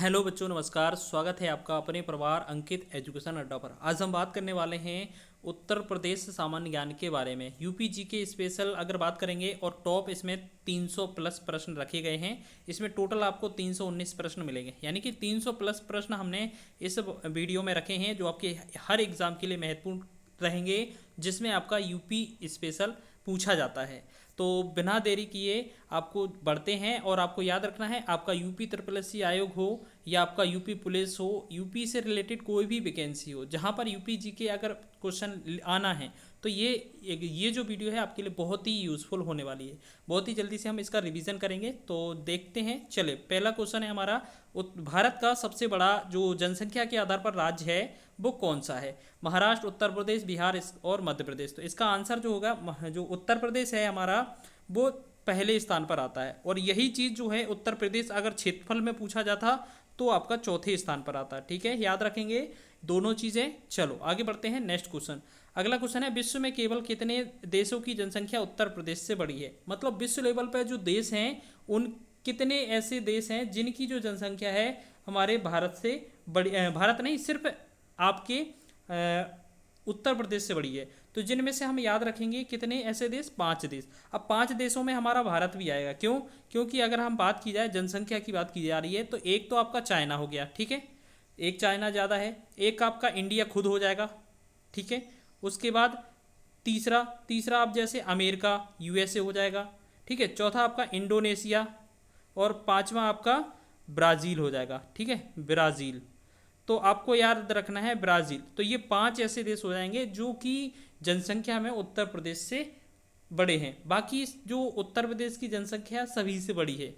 Hello बच्चों, नमस्कार। स्वागत है आपका अपने परिवार अंकित एजुकेशन अड्डा पर। आज हम बात करने वाले हैं उत्तर प्रदेश सामान्य ज्ञान के बारे में। यूपी जी के स्पेशल अगर बात करेंगे और टॉप इसमें 300 प्लस प्रश्न रखे गए हैं। इसमें टोटल आपको 319 प्रश्न मिलेंगे, यानी कि 300 प्लस प्रश्न हमने इस वीडियो में रखे हैं जो आपके हर एग्जाम के लिए महत्वपूर्ण रहेंगे, जिसमें आपका यूपी स्पेशल पूछा जाता है। तो बिना देरी किए आपको बढ़ते हैं और आपको याद रखना है, आपका यूपी ट्रिपल आयोग हो या आपका यूपी पुलिस हो, यूपी से रिलेटेड कोई भी वैकेंसी हो जहां पर यूपी जी के अगर क्वेश्चन आना है तो ये जो वीडियो है आपके लिए बहुत ही यूज़फुल होने वाली है। बहुत ही जल्दी से हम इसका रिवीजन करेंगे, तो देखते हैं। चले, पहला क्वेश्चन है हमारा, भारत का सबसे बड़ा जो जनसंख्या के आधार पर राज्य है वो कौन सा है? महाराष्ट्र, उत्तर प्रदेश, बिहार और मध्य प्रदेश। तो इसका आंसर जो होगा, जो उत्तर प्रदेश है हमारा, वो पहले स्थान पर आता है। और यही चीज़ जो है उत्तर प्रदेश अगर क्षेत्रफल में पूछा जाता तो आपका चौथे स्थान पर आता है। ठीक है, याद रखेंगे दोनों चीज़ें। चलो आगे बढ़ते हैं। नेक्स्ट क्वेश्चन, अगला क्वेश्चन है, विश्व में केवल कितने देशों की जनसंख्या उत्तर प्रदेश से बड़ी है? मतलब विश्व लेवल पर जो देश हैं, उन कितने ऐसे देश हैं जिनकी जो जनसंख्या है हमारे भारत से बड़ी, भारत नहीं, सिर्फ आपके उत्तर प्रदेश से बड़ी है। तो जिनमें से हम याद रखेंगे कितने ऐसे देश, 5 देश। अब 5 देशों में हमारा भारत भी आएगा। क्यों? क्योंकि अगर हम बात की जाए, जनसंख्या की बात की जा रही है, तो एक तो आपका चाइना हो गया, ठीक है, एक चाइना ज़्यादा है। एक आपका इंडिया खुद हो जाएगा, ठीक है। उसके बाद तीसरा तीसरा आप जैसे अमेरिका, यूएसए हो जाएगा, ठीक है। चौथा आपका इंडोनेशिया और पांचवा आपका ब्राज़ील हो जाएगा, ठीक है, ब्राज़ील। तो आपको याद रखना है ब्राज़ील। तो ये 5 ऐसे देश हो जाएंगे जो कि जनसंख्या में उत्तर प्रदेश से बड़े हैं। बाकी जो उत्तर प्रदेश की जनसंख्या सभी से बड़ी है,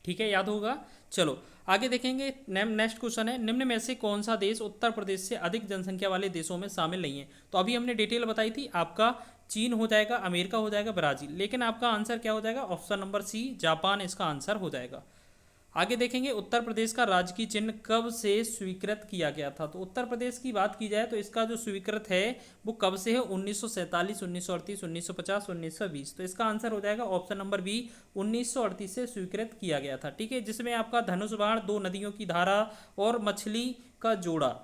ठीक है, याद होगा। चलो आगे देखेंगे। नेक्स्ट क्वेश्चन है, निम्न में से कौन सा देश उत्तर प्रदेश से अधिक जनसंख्या वाले देशों में शामिल नहीं है? तो अभी हमने डिटेल बताई थी, आपका चीन हो जाएगा, अमेरिका हो जाएगा, ब्राज़ील। लेकिन आपका आंसर क्या हो जाएगा? ऑप्शन नंबर सी, जापान इसका आंसर हो जाएगा। आगे देखेंगे, उत्तर प्रदेश का राजकीय चिन्ह कब से स्वीकृत किया गया था? तो उत्तर प्रदेश की बात की जाए तो इसका जो स्वीकृत है वो कब से है? 1947, 1938, 1950, 1920। तो इसका आंसर हो जाएगा ऑप्शन नंबर बी, 1938 से स्वीकृत किया गया था, ठीक है। जिसमें आपका धनुष बाण, 2 नदियों की धारा और मछली का जोड़ा,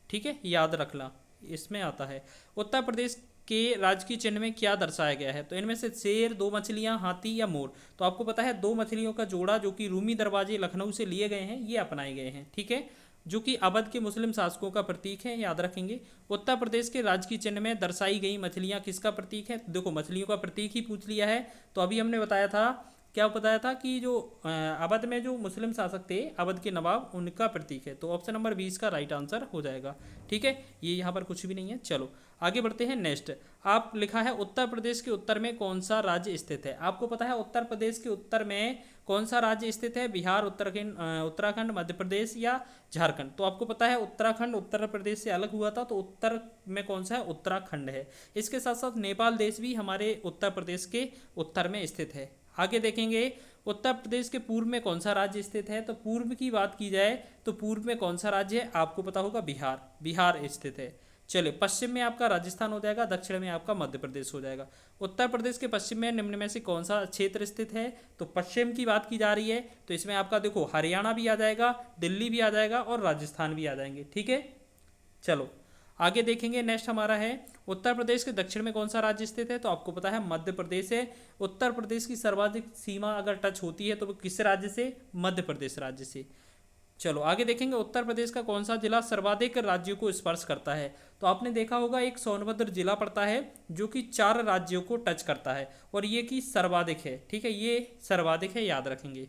ठीक है, याद रखना, इसमें आता है। उत्तर प्रदेश के राजकीय चिन्ह में क्या दर्शाया गया है? तो इनमें से शेर, 2 मछलियां, हाथी या मोर। तो आपको पता है 2 मछलियों का जोड़ा जो कि रूमी दरवाजे लखनऊ से लिए गए हैं, ये अपनाए गए हैं, ठीक है, जो कि अवध के मुस्लिम शासकों का प्रतीक है, याद रखेंगे। उत्तर प्रदेश के राजकीय चिन्ह में दर्शाई गई मछलियां किसका प्रतीक है? तो देखो, मछलियों का प्रतीक ही पूछ लिया है। तो अभी हमने बताया था, क्या बताया था कि जो अवध में जो मुस्लिम शासक थे, अवध के नवाब, उनका प्रतीक है। तो ऑप्शन नंबर 20 का राइट आंसर हो जाएगा, ठीक है। ये यहाँ पर कुछ भी नहीं है। चलो आगे बढ़ते हैं। नेक्स्ट आप लिखा है, उत्तर प्रदेश के उत्तर में कौन सा राज्य स्थित है? आपको पता है उत्तर प्रदेश के उत्तर में कौन सा राज्य स्थित है? बिहार, उत्तराखंड, मध्य प्रदेश या झारखंड? तो आपको पता है उत्तराखंड उत्तर प्रदेश से अलग हुआ था, तो उत्तर में कौन सा है? उत्तराखंड है। इसके साथ साथ नेपाल देश भी हमारे उत्तर प्रदेश के उत्तर में स्थित है। आगे देखेंगे, उत्तर प्रदेश के पूर्व में कौन सा राज्य स्थित है? तो पूर्व की बात की जाए तो पूर्व में कौन सा राज्य है? आपको पता होगा, बिहार, बिहार स्थित है। चलिए, पश्चिम में आपका राजस्थान हो जाएगा, दक्षिण में आपका मध्य प्रदेश हो जाएगा। उत्तर प्रदेश के पश्चिम में निम्न में से कौन सा क्षेत्र स्थित है? तो पश्चिम की बात की जा रही है, तो इसमें आपका देखो हरियाणा भी आ जाएगा, दिल्ली भी आ जाएगा और राजस्थान भी आ जाएंगे, ठीक है। चलो आगे देखेंगे। नेक्स्ट हमारा है, उत्तर प्रदेश के दक्षिण में कौन सा राज्य स्थित है? तो आपको पता है मध्य प्रदेश है। उत्तर प्रदेश की सर्वाधिक सीमा अगर टच होती है तो वो किस राज्य से? मध्य प्रदेश राज्य से। चलो आगे देखेंगे, उत्तर प्रदेश का कौन सा जिला सर्वाधिक राज्यों को स्पर्श करता है? तो आपने देखा होगा एक सोनभद्र जिला पड़ता है जो कि 4 राज्यों को टच करता है, और ये कि सर्वाधिक है, ठीक है, ये सर्वाधिक है, याद रखेंगे।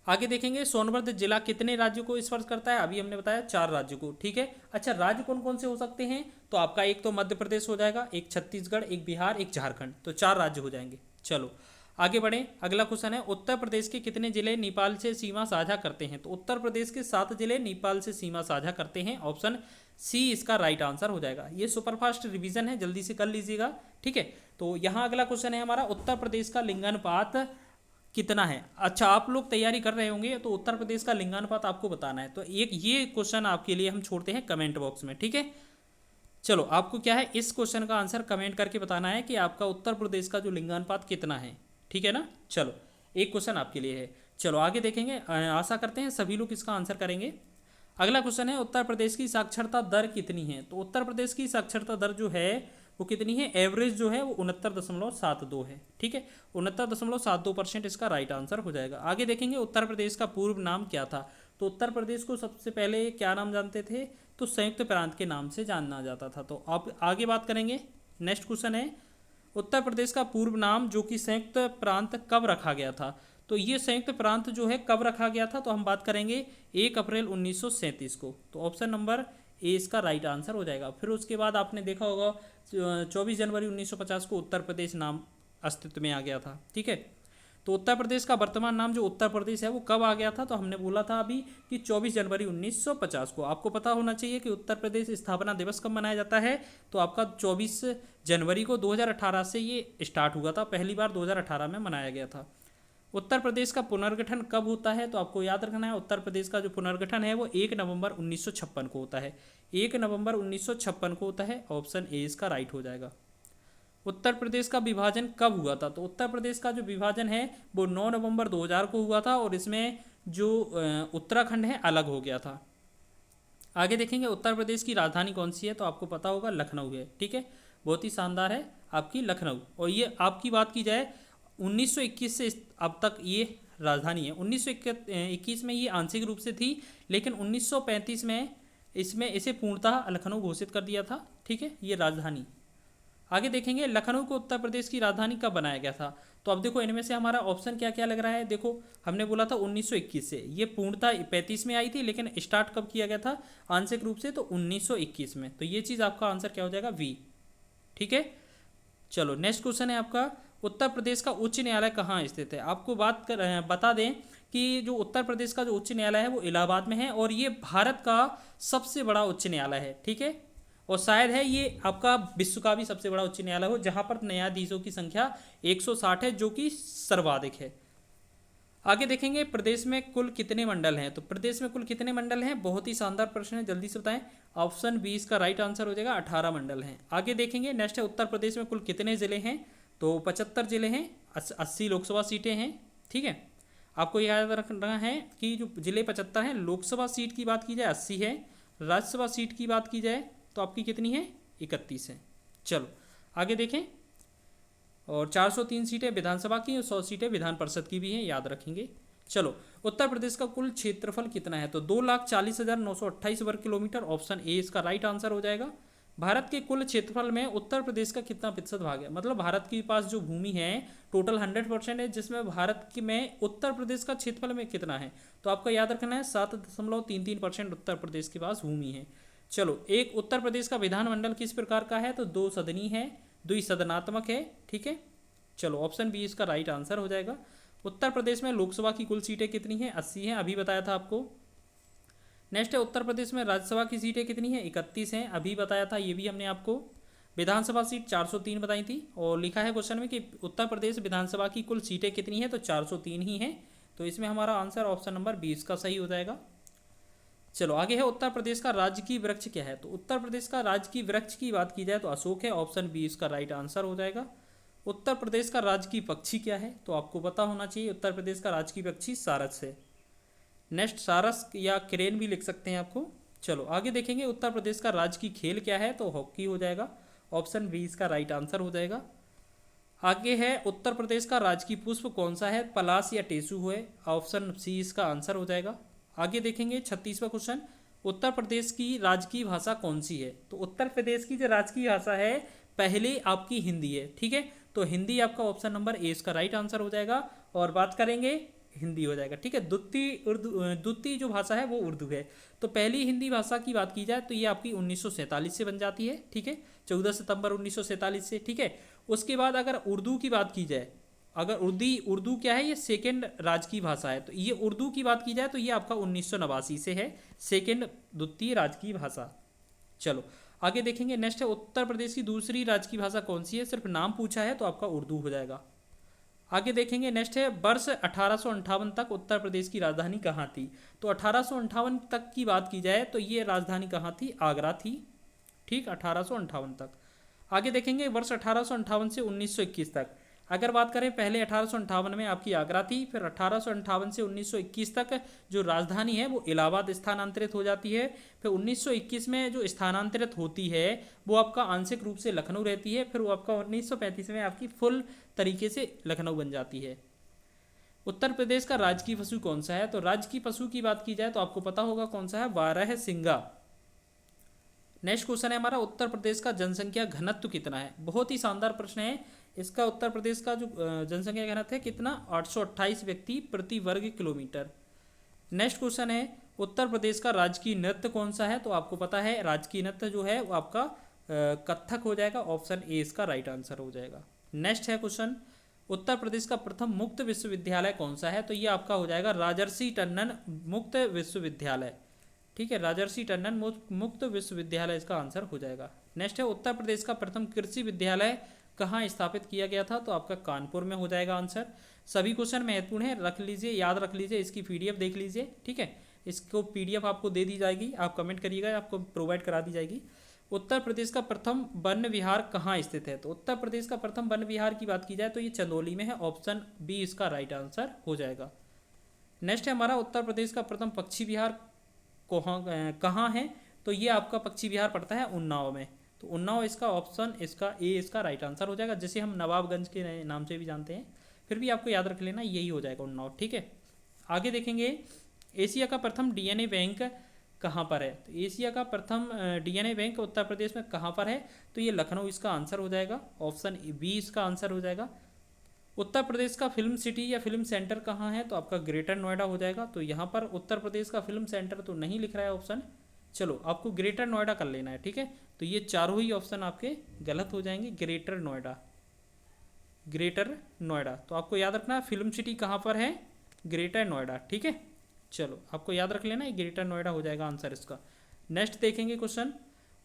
आगे देखेंगे, सोनभद्र जिला कितने राज्यों को स्पर्श करता है? अभी हमने बताया 4 राज्यों को, ठीक है। अच्छा, राज्य कौन कौन से हो सकते हैं? तो आपका एक तो मध्य प्रदेश हो जाएगा, एक छत्तीसगढ़, एक बिहार, एक झारखंड। तो 4 राज्य हो जाएंगे। चलो आगे बढ़ें। अगला क्वेश्चन है, उत्तर प्रदेश के कितने जिले नेपाल से सीमा साझा करते हैं? तो उत्तर प्रदेश के 7 जिले नेपाल से सीमा साझा करते हैं। ऑप्शन सी इसका राइट आंसर हो जाएगा। ये सुपरफास्ट रिवीजन है, जल्दी से कर लीजिएगा, ठीक है। तो यहाँ अगला क्वेश्चन है हमारा, उत्तर प्रदेश का लिंगानुपात कितना है? अच्छा, आप लोग तैयारी कर रहे होंगे तो उत्तर प्रदेश का लिंगानुपात आपको बताना है। तो एक ये क्वेश्चन आपके लिए हम छोड़ते हैं कमेंट बॉक्स में, ठीक है। चलो, आपको क्या है, इस क्वेश्चन का आंसर कमेंट करके बताना है कि आपका उत्तर प्रदेश का जो लिंगानुपात कितना है, ठीक है ना। चलो एक क्वेश्चन आपके लिए है, चलो आगे देखेंगे, आशा करते हैं सभी लोग इसका आंसर करेंगे। अगला क्वेश्चन है, उत्तर प्रदेश की साक्षरता दर कितनी है? तो उत्तर प्रदेश की साक्षरता दर जो है वो कितनी है? एवरेज जो है वो 69.72 है। ठीक है, 69.72% इसका राइट आंसर हो जाएगा। आगे देखेंगे, उत्तर प्रदेश का पूर्व नाम क्या था? तो उत्तर प्रदेश को सबसे पहले क्या नाम जानते थे? तो संयुक्त प्रांत के नाम से जानना जाता था। तो अब आगे बात करेंगे। नेक्स्ट क्वेश्चन है, उत्तर प्रदेश का पूर्व नाम जो कि संयुक्त प्रांत कब रखा गया था? तो ये संयुक्त प्रांत जो है कब रखा गया था? तो हम बात करेंगे 1 अप्रैल 1937 को। तो ऑप्शन नंबर ए इसका राइट आंसर हो जाएगा। फिर उसके बाद आपने देखा होगा 24 जनवरी 1950 को उत्तर प्रदेश नाम अस्तित्व में आ गया था। ठीक है, तो उत्तर प्रदेश का वर्तमान नाम जो उत्तर प्रदेश है वो कब आ गया था? तो हमने बोला था अभी कि 24 जनवरी 1950 को। आपको पता होना चाहिए कि उत्तर प्रदेश स्थापना दिवस कब मनाया जाता है? तो आपका 24 जनवरी को 2018 से ये स्टार्ट हुआ था, पहली बार 2018 में मनाया गया था। उत्तर प्रदेश का पुनर्गठन कब होता है? तो आपको याद रखना है, उत्तर प्रदेश का जो पुनर्गठन है वो 1 नवंबर 1956 को होता है। 1 नवंबर 1956 को होता है। ऑप्शन ए इसका राइट हो जाएगा। उत्तर प्रदेश का विभाजन कब हुआ था? तो उत्तर प्रदेश का जो विभाजन है वो 9 नवंबर 2000 को हुआ था और इसमें जो उत्तराखंड है अलग हो गया था। आगे देखेंगे, उत्तर प्रदेश की राजधानी कौन सी है? तो आपको पता होगा लखनऊ है। ठीक है, बहुत ही शानदार है आपकी लखनऊ। और ये आपकी बात की जाए 1921 से अब तक ये राजधानी है। 1921 में ये आंशिक रूप से थी, लेकिन 1935 में इसमें इसे पूर्णतः लखनऊ घोषित कर दिया था। ठीक है, ये राजधानी। आगे देखेंगे, लखनऊ को उत्तर प्रदेश की राजधानी कब बनाया गया था? तो अब देखो इनमें से हमारा ऑप्शन क्या क्या लग रहा है। देखो हमने बोला था 1921 से, ये पूर्णतः 35 में आई थी, लेकिन स्टार्ट कब किया गया था आंशिक रूप से? तो 1921 में। तो ये चीज़ आपका आंसर क्या हो जाएगा? वी। ठीक है, चलो नेक्स्ट क्वेश्चन है आपका, उत्तर प्रदेश का उच्च न्यायालय कहाँ स्थित है? आपको बता दें कि जो उत्तर प्रदेश का जो उच्च न्यायालय है वो इलाहाबाद में है और ये भारत का सबसे बड़ा उच्च न्यायालय है। ठीक है, और शायद है ये आपका विश्व का भी सबसे बड़ा उच्च न्यायालय हो, जहां पर न्यायाधीशों की संख्या 160 है, जो कि सर्वाधिक है। आगे देखेंगे, प्रदेश में कुल कितने मंडल हैं? तो प्रदेश में कुल कितने मंडल हैं? बहुत ही शानदार प्रश्न है, जल्दी से बताएं। ऑप्शन बी इसका राइट आंसर हो जाएगा, 18 मंडल हैं। आगे देखेंगे, नेक्स्ट है, उत्तर प्रदेश में कुल कितने जिले हैं? तो 75 जिले हैं, 80 लोकसभा सीटें हैं। ठीक है, आपको याद रखना है कि जो जिले 75 हैं, लोकसभा सीट की बात की जाए 80 है, राज्यसभा सीट की बात की जाए तो आपकी कितनी है? 31 है। चलो आगे देखें, और 403 सीटें विधानसभा की और 100 सीटें विधान परिषद की भी हैं, याद रखेंगे। चलो, उत्तर प्रदेश का कुल क्षेत्रफल कितना है? तो 2,40,928 वर्ग किलोमीटर। ऑप्शन ए इसका राइट आंसर हो जाएगा। भारत के कुल क्षेत्रफल में उत्तर प्रदेश का कितना प्रतिशत भाग है? मतलब भारत के पास जो भूमि है टोटल 100% है, जिसमें भारत के में उत्तर प्रदेश का क्षेत्रफल में कितना है? तो आपको याद रखना है 7.33% उत्तर प्रदेश के पास भूमि है। चलो, एक उत्तर प्रदेश का विधानमंडल किस प्रकार का है? तो 2 सदनी है, द्विसदनात्मक है। ठीक है, चलो ऑप्शन बी इसका राइट आंसर हो जाएगा। उत्तर प्रदेश में लोकसभा की कुल सीटें कितनी हैं? 80 हैं, अभी बताया था आपको। नेक्स्ट है, उत्तर प्रदेश में राज्यसभा की सीटें कितनी हैं? 31 हैं, अभी बताया था, ये भी हमने आपको। विधानसभा सीट 403 बताई थी और लिखा है क्वेश्चन में कि उत्तर प्रदेश विधानसभा की कुल सीटें कितनी हैं? तो 403 ही हैं। तो इसमें हमारा आंसर ऑप्शन नंबर 20 का सही हो जाएगा। चलो आगे है, उत्तर प्रदेश का राजकीय वृक्ष क्या है? तो उत्तर प्रदेश का राजकीय वृक्ष की बात की जाए तो अशोक है। ऑप्शन बी इसका राइट आंसर हो जाएगा। उत्तर प्रदेश का राजकीय पक्षी क्या है? तो आपको पता होना चाहिए, उत्तर प्रदेश का राजकीय पक्षी सारस है। नेक्स्ट, सारस या क्रेन भी लिख सकते हैं आपको। चलो आगे देखेंगे, उत्तर प्रदेश का राजकीय खेल क्या है? तो हॉकी हो जाएगा। ऑप्शन बी इसका राइट आंसर हो जाएगा। आगे है, उत्तर प्रदेश का राजकीय पुष्प कौन सा है? पलाश या टेसू है। ऑप्शन सी इसका आंसर हो जाएगा। आगे देखेंगे 36वां क्वेश्चन, उत्तर प्रदेश की राजकीय भाषा कौन सी है? तो उत्तर प्रदेश की जो राजकीय भाषा है पहले आपकी हिंदी है। ठीक है, तो हिंदी आपका ऑप्शन नंबर ए इसका राइट आंसर हो जाएगा। और बात करेंगे हिंदी हो जाएगा। ठीक है, द्वितीय जो भाषा है वो उर्दू है। तो पहली हिंदी भाषा की बात की जाए तो ये आपकी 1947 से बन जाती है। ठीक है, 14 सितंबर 1947 से। ठीक है, उसके बाद अगर उर्दू की बात की जाए, अगर उर्दू क्या है? ये सेकेंड राजकीय भाषा है। तो ये उर्दू की बात की जाए तो ये आपका 1989 से है, सेकेंड द्वितीय राजकीय भाषा। चलो आगे देखेंगे, नेक्स्ट है, उत्तर प्रदेश की दूसरी राजकीय भाषा कौन सी है? सिर्फ नाम पूछा है तो आपका उर्दू हो जाएगा। आगे देखेंगे, नेक्स्ट है, वर्ष 1858 तक उत्तर प्रदेश की राजधानी कहाँ थी? तो 1858 तक की बात की जाए तो ये राजधानी कहाँ थी? आगरा थी। ठीक, 1858 तक। आगे देखेंगे, वर्ष 1858 से 1921 तक अगर बात करें पहले 1858 में आपकी आगरा थी, फिर 1858 से 1921 तक जो राजधानी है वो इलाहाबाद स्थानांतरित हो जाती है। फिर 1921 में जो स्थानांतरित होती है वो आपका आंशिक रूप से लखनऊ रहती है। फिर वो आपका 1935 में आपकी फुल तरीके से लखनऊ बन जाती है। उत्तर प्रदेश का राजकीय पशु कौन सा है? तो राजकीय पशु की बात की जाए तो आपको पता होगा कौन सा है, बारहसिंगा। नेक्स्ट क्वेश्चन है हमारा, उत्तर प्रदेश का जनसंख्या घनत्व कितना है? बहुत ही शानदार प्रश्न है। इसका उत्तर प्रदेश का जो जनसंख्या घनत्व है कितना, 828 व्यक्ति प्रति वर्ग किलोमीटर। नेक्स्ट क्वेश्चन है, उत्तर प्रदेश का राजकीय नृत्य कौन सा है? तो आपको पता है राजकीय नृत्य जो है वो आपका कथक हो जाएगा। ऑप्शन ए इसका राइट आंसर हो जाएगा। नेक्स्ट है क्वेश्चन, उत्तर प्रदेश का प्रथम मुक्त विश्वविद्यालय कौन सा है? तो ये आपका हो जाएगा राजर्षि टंडन मुक्त विश्वविद्यालय। ठीक है, राजर्षि टंडन मुक्त विश्वविद्यालय इसका आंसर हो जाएगा। नेक्स्ट है, उत्तर प्रदेश का प्रथम कृषि विद्यालय कहाँ स्थापित किया गया था? तो आपका कानपुर में हो जाएगा आंसर। सभी क्वेश्चन महत्वपूर्ण है, रख लीजिए, याद रख लीजिए, इसकी पीडीएफ देख लीजिए। ठीक है, इसको पीडीएफ आपको दे दी जाएगी, आप कमेंट करिएगा, आपको प्रोवाइड करा दी जाएगी। उत्तर प्रदेश का प्रथम वन विहार कहाँ स्थित है? तो उत्तर प्रदेश का प्रथम वन विहार की बात की जाए तो ये चंदौली में है। ऑप्शन बी इसका राइट आंसर हो जाएगा। नेक्स्ट है हमारा, उत्तर प्रदेश का प्रथम पक्षी विहार कहाँ है? तो ये आपका पक्षी विहार पड़ता है उन्नाव में। तो उन्नाव इसका ऑप्शन इसका ए इसका राइट आंसर हो जाएगा, जिसे हम नवाबगंज के नाम से भी जानते हैं। फिर भी आपको याद रख लेना, यही हो जाएगा उन्नाव। ठीक है, आगे देखेंगे, एशिया का प्रथम डीएनए बैंक कहाँ पर है? तो एशिया का प्रथम डीएनए बैंक उत्तर प्रदेश में कहाँ पर है? तो ये लखनऊ इसका आंसर हो जाएगा। ऑप्शन बी इसका आंसर हो जाएगा। उत्तर प्रदेश का फिल्म सिटी या फिल्म सेंटर कहाँ है? तो आपका ग्रेटर नोएडा हो जाएगा। तो यहाँ पर उत्तर प्रदेश का फिल्म सेंटर तो नहीं लिख रहा है ऑप्शन, चलो आपको ग्रेटर नोएडा कर लेना है। ठीक है, तो ये चारों ही ऑप्शन आपके गलत हो जाएंगे। ग्रेटर नोएडा, ग्रेटर नोएडा, तो आपको याद रखना फिल्म सिटी कहाँ पर है, ग्रेटर नोएडा। ठीक है, चलो आपको याद रख लेना, ये ग्रेटर नोएडा हो जाएगा आंसर इसका। नेक्स्ट देखेंगे क्वेश्चन,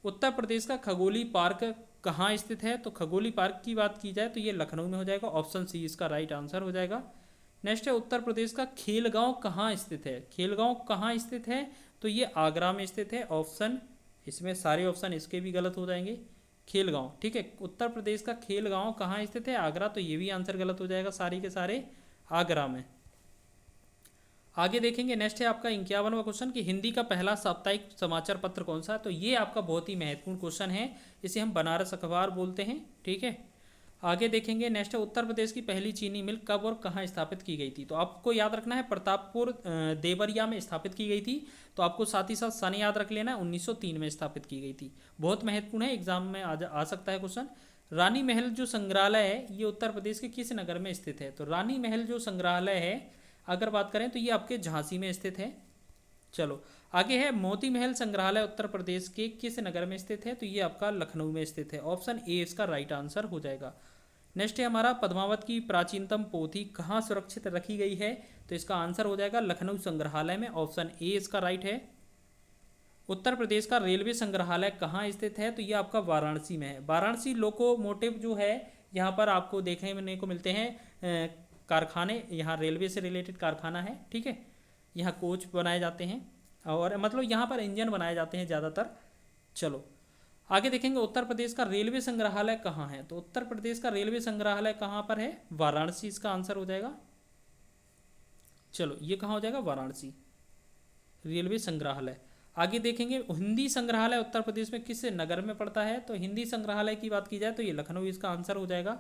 उत्तर प्रदेश का खगोली पार्क कहाँ स्थित है? तो खगोली पार्क की बात की जाए तो ये लखनऊ में हो जाएगा। ऑप्शन सी इसका राइट आंसर हो जाएगा। नेक्स्ट है, उत्तर प्रदेश का खेलगांव कहाँ स्थित है? खेलगांव कहाँ स्थित है? तो ये आगरा में स्थित है। ऑप्शन, इसमें सारे ऑप्शन इसके भी गलत हो जाएंगे। खेलगांव, ठीक है, उत्तर प्रदेश का खेलगांव कहाँ स्थित है? आगरा, तो ये भी आंसर गलत हो जाएगा, सारे के सारे आगरा में। आगे देखेंगे, नेक्स्ट है आपका 51वां क्वेश्चन कि हिंदी का पहला साप्ताहिक समाचार पत्र कौन सा है? तो ये आपका बहुत ही महत्वपूर्ण क्वेश्चन है, इसे हम बनारस अखबार बोलते हैं। ठीक है, आगे देखेंगे, नेक्स्ट है उत्तर प्रदेश की पहली चीनी मिल कब और कहाँ स्थापित की गई थी? तो आपको याद रखना है प्रतापपुर देवरिया में स्थापित की गई थी। तो आपको साथ ही साथ सन याद रख लेना है, 1903 में स्थापित की गई थी। बहुत महत्वपूर्ण है, एग्जाम में आ सकता है क्वेश्चन। रानी महल जो संग्रहालय है ये उत्तर प्रदेश के किस नगर में स्थित है? तो रानी महल जो संग्रहालय है अगर बात करें तो ये आपके झांसी में स्थित है। चलो आगे है, मोती महल संग्रहालय उत्तर प्रदेश के किस नगर में स्थित है? तो ये आपका लखनऊ में स्थित है। ऑप्शन ए इसका राइट आंसर हो जाएगा। नेक्स्ट है हमारा, पद्मावत की प्राचीनतम पोथी कहाँ सुरक्षित रखी गई है? तो इसका आंसर हो जाएगा लखनऊ संग्रहालय में। ऑप्शन ए इसका राइट है। उत्तर प्रदेश का रेलवे संग्रहालय कहाँ स्थित है? तो ये आपका वाराणसी में है। वाराणसी लोकोमोटिव जो है यहाँ पर आपको देखने को मिलते हैं कारखाने, यहाँ रेलवे से रिलेटेड कारखाना है। ठीक है, यहाँ कोच बनाए जाते हैं और मतलब यहाँ पर इंजन बनाए जाते हैं ज़्यादातर। चलो आगे देखेंगे, उत्तर प्रदेश का रेलवे संग्रहालय कहाँ है? तो उत्तर प्रदेश का रेलवे संग्रहालय कहाँ पर है? वाराणसी इसका आंसर हो जाएगा। चलो ये कहाँ हो जाएगा? वाराणसी रेलवे संग्रहालय। आगे देखेंगे, हिंदी संग्रहालय उत्तर प्रदेश में किस नगर में पड़ता है? तो हिंदी संग्रहालय की बात की जाए तो ये लखनऊ इसका आंसर हो जाएगा।